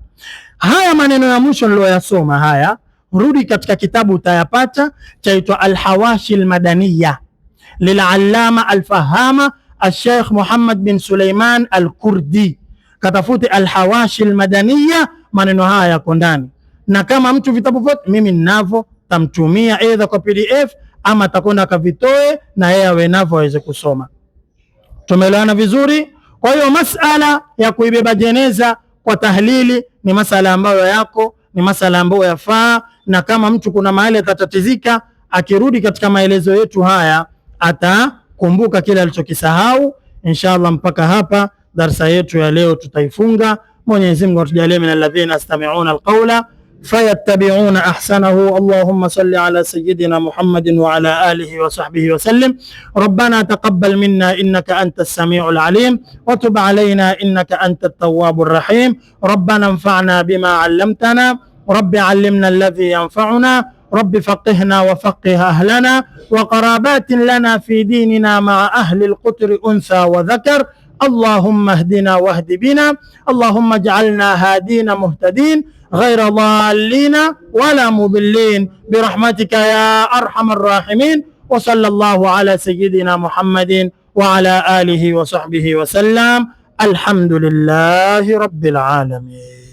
Haya maneno ya mwisho niliyoyasoma haya, rudi katika kitabu utayapata, chaitwa Al-Hawashi Al-Madaniya lil-Allama Al-Fahama Al-Sheikh Muhammad bin Suleiman Al-Kurdi. Katafute Al-Hawashi Al-Madaniya, maneno haya yako ndani. Na kama mtu vitabu vyote mimi ninavyo, tamtumia either kwa PDF ama atakwenda akavitoe na yeye awe navyo aweze kusoma. Tumeelewana vizuri? Kwa hiyo masala ya kuibeba jeneza kwa tahlili ni masala ambayo yako, ni masala ambayo yafaa, na kama mtu kuna mahali atatatizika, akirudi katika maelezo yetu haya atakumbuka kile alichokisahau. Inshallah mpaka hapa darasa yetu ya leo tutaifunga. Mwenyezi Mungu atujalie min alladhina yastami'una alqawla فيتبعون أحسنه. اللهم صل على سيدنا محمد وعلى آله وصحبه وسلم. ربنا تقبل منا إنك أنت السميع العليم، وتب علينا إنك أنت التواب الرحيم. ربنا انفعنا بما علمتنا، رب علمنا الذي ينفعنا، رب فقهنا وفقه أهلنا وقرابات لنا في ديننا مع أهل القطر أنثى وذكر. اللهم اهدنا واهد بنا، اللهم اجعلنا هادين مهتدين غير ضالين ولا مضلين برحمتك يا أرحم الراحمين. وصلى الله على سيدنا محمد وعلى آله وصحبه وسلم. الحمد لله رب العالمين.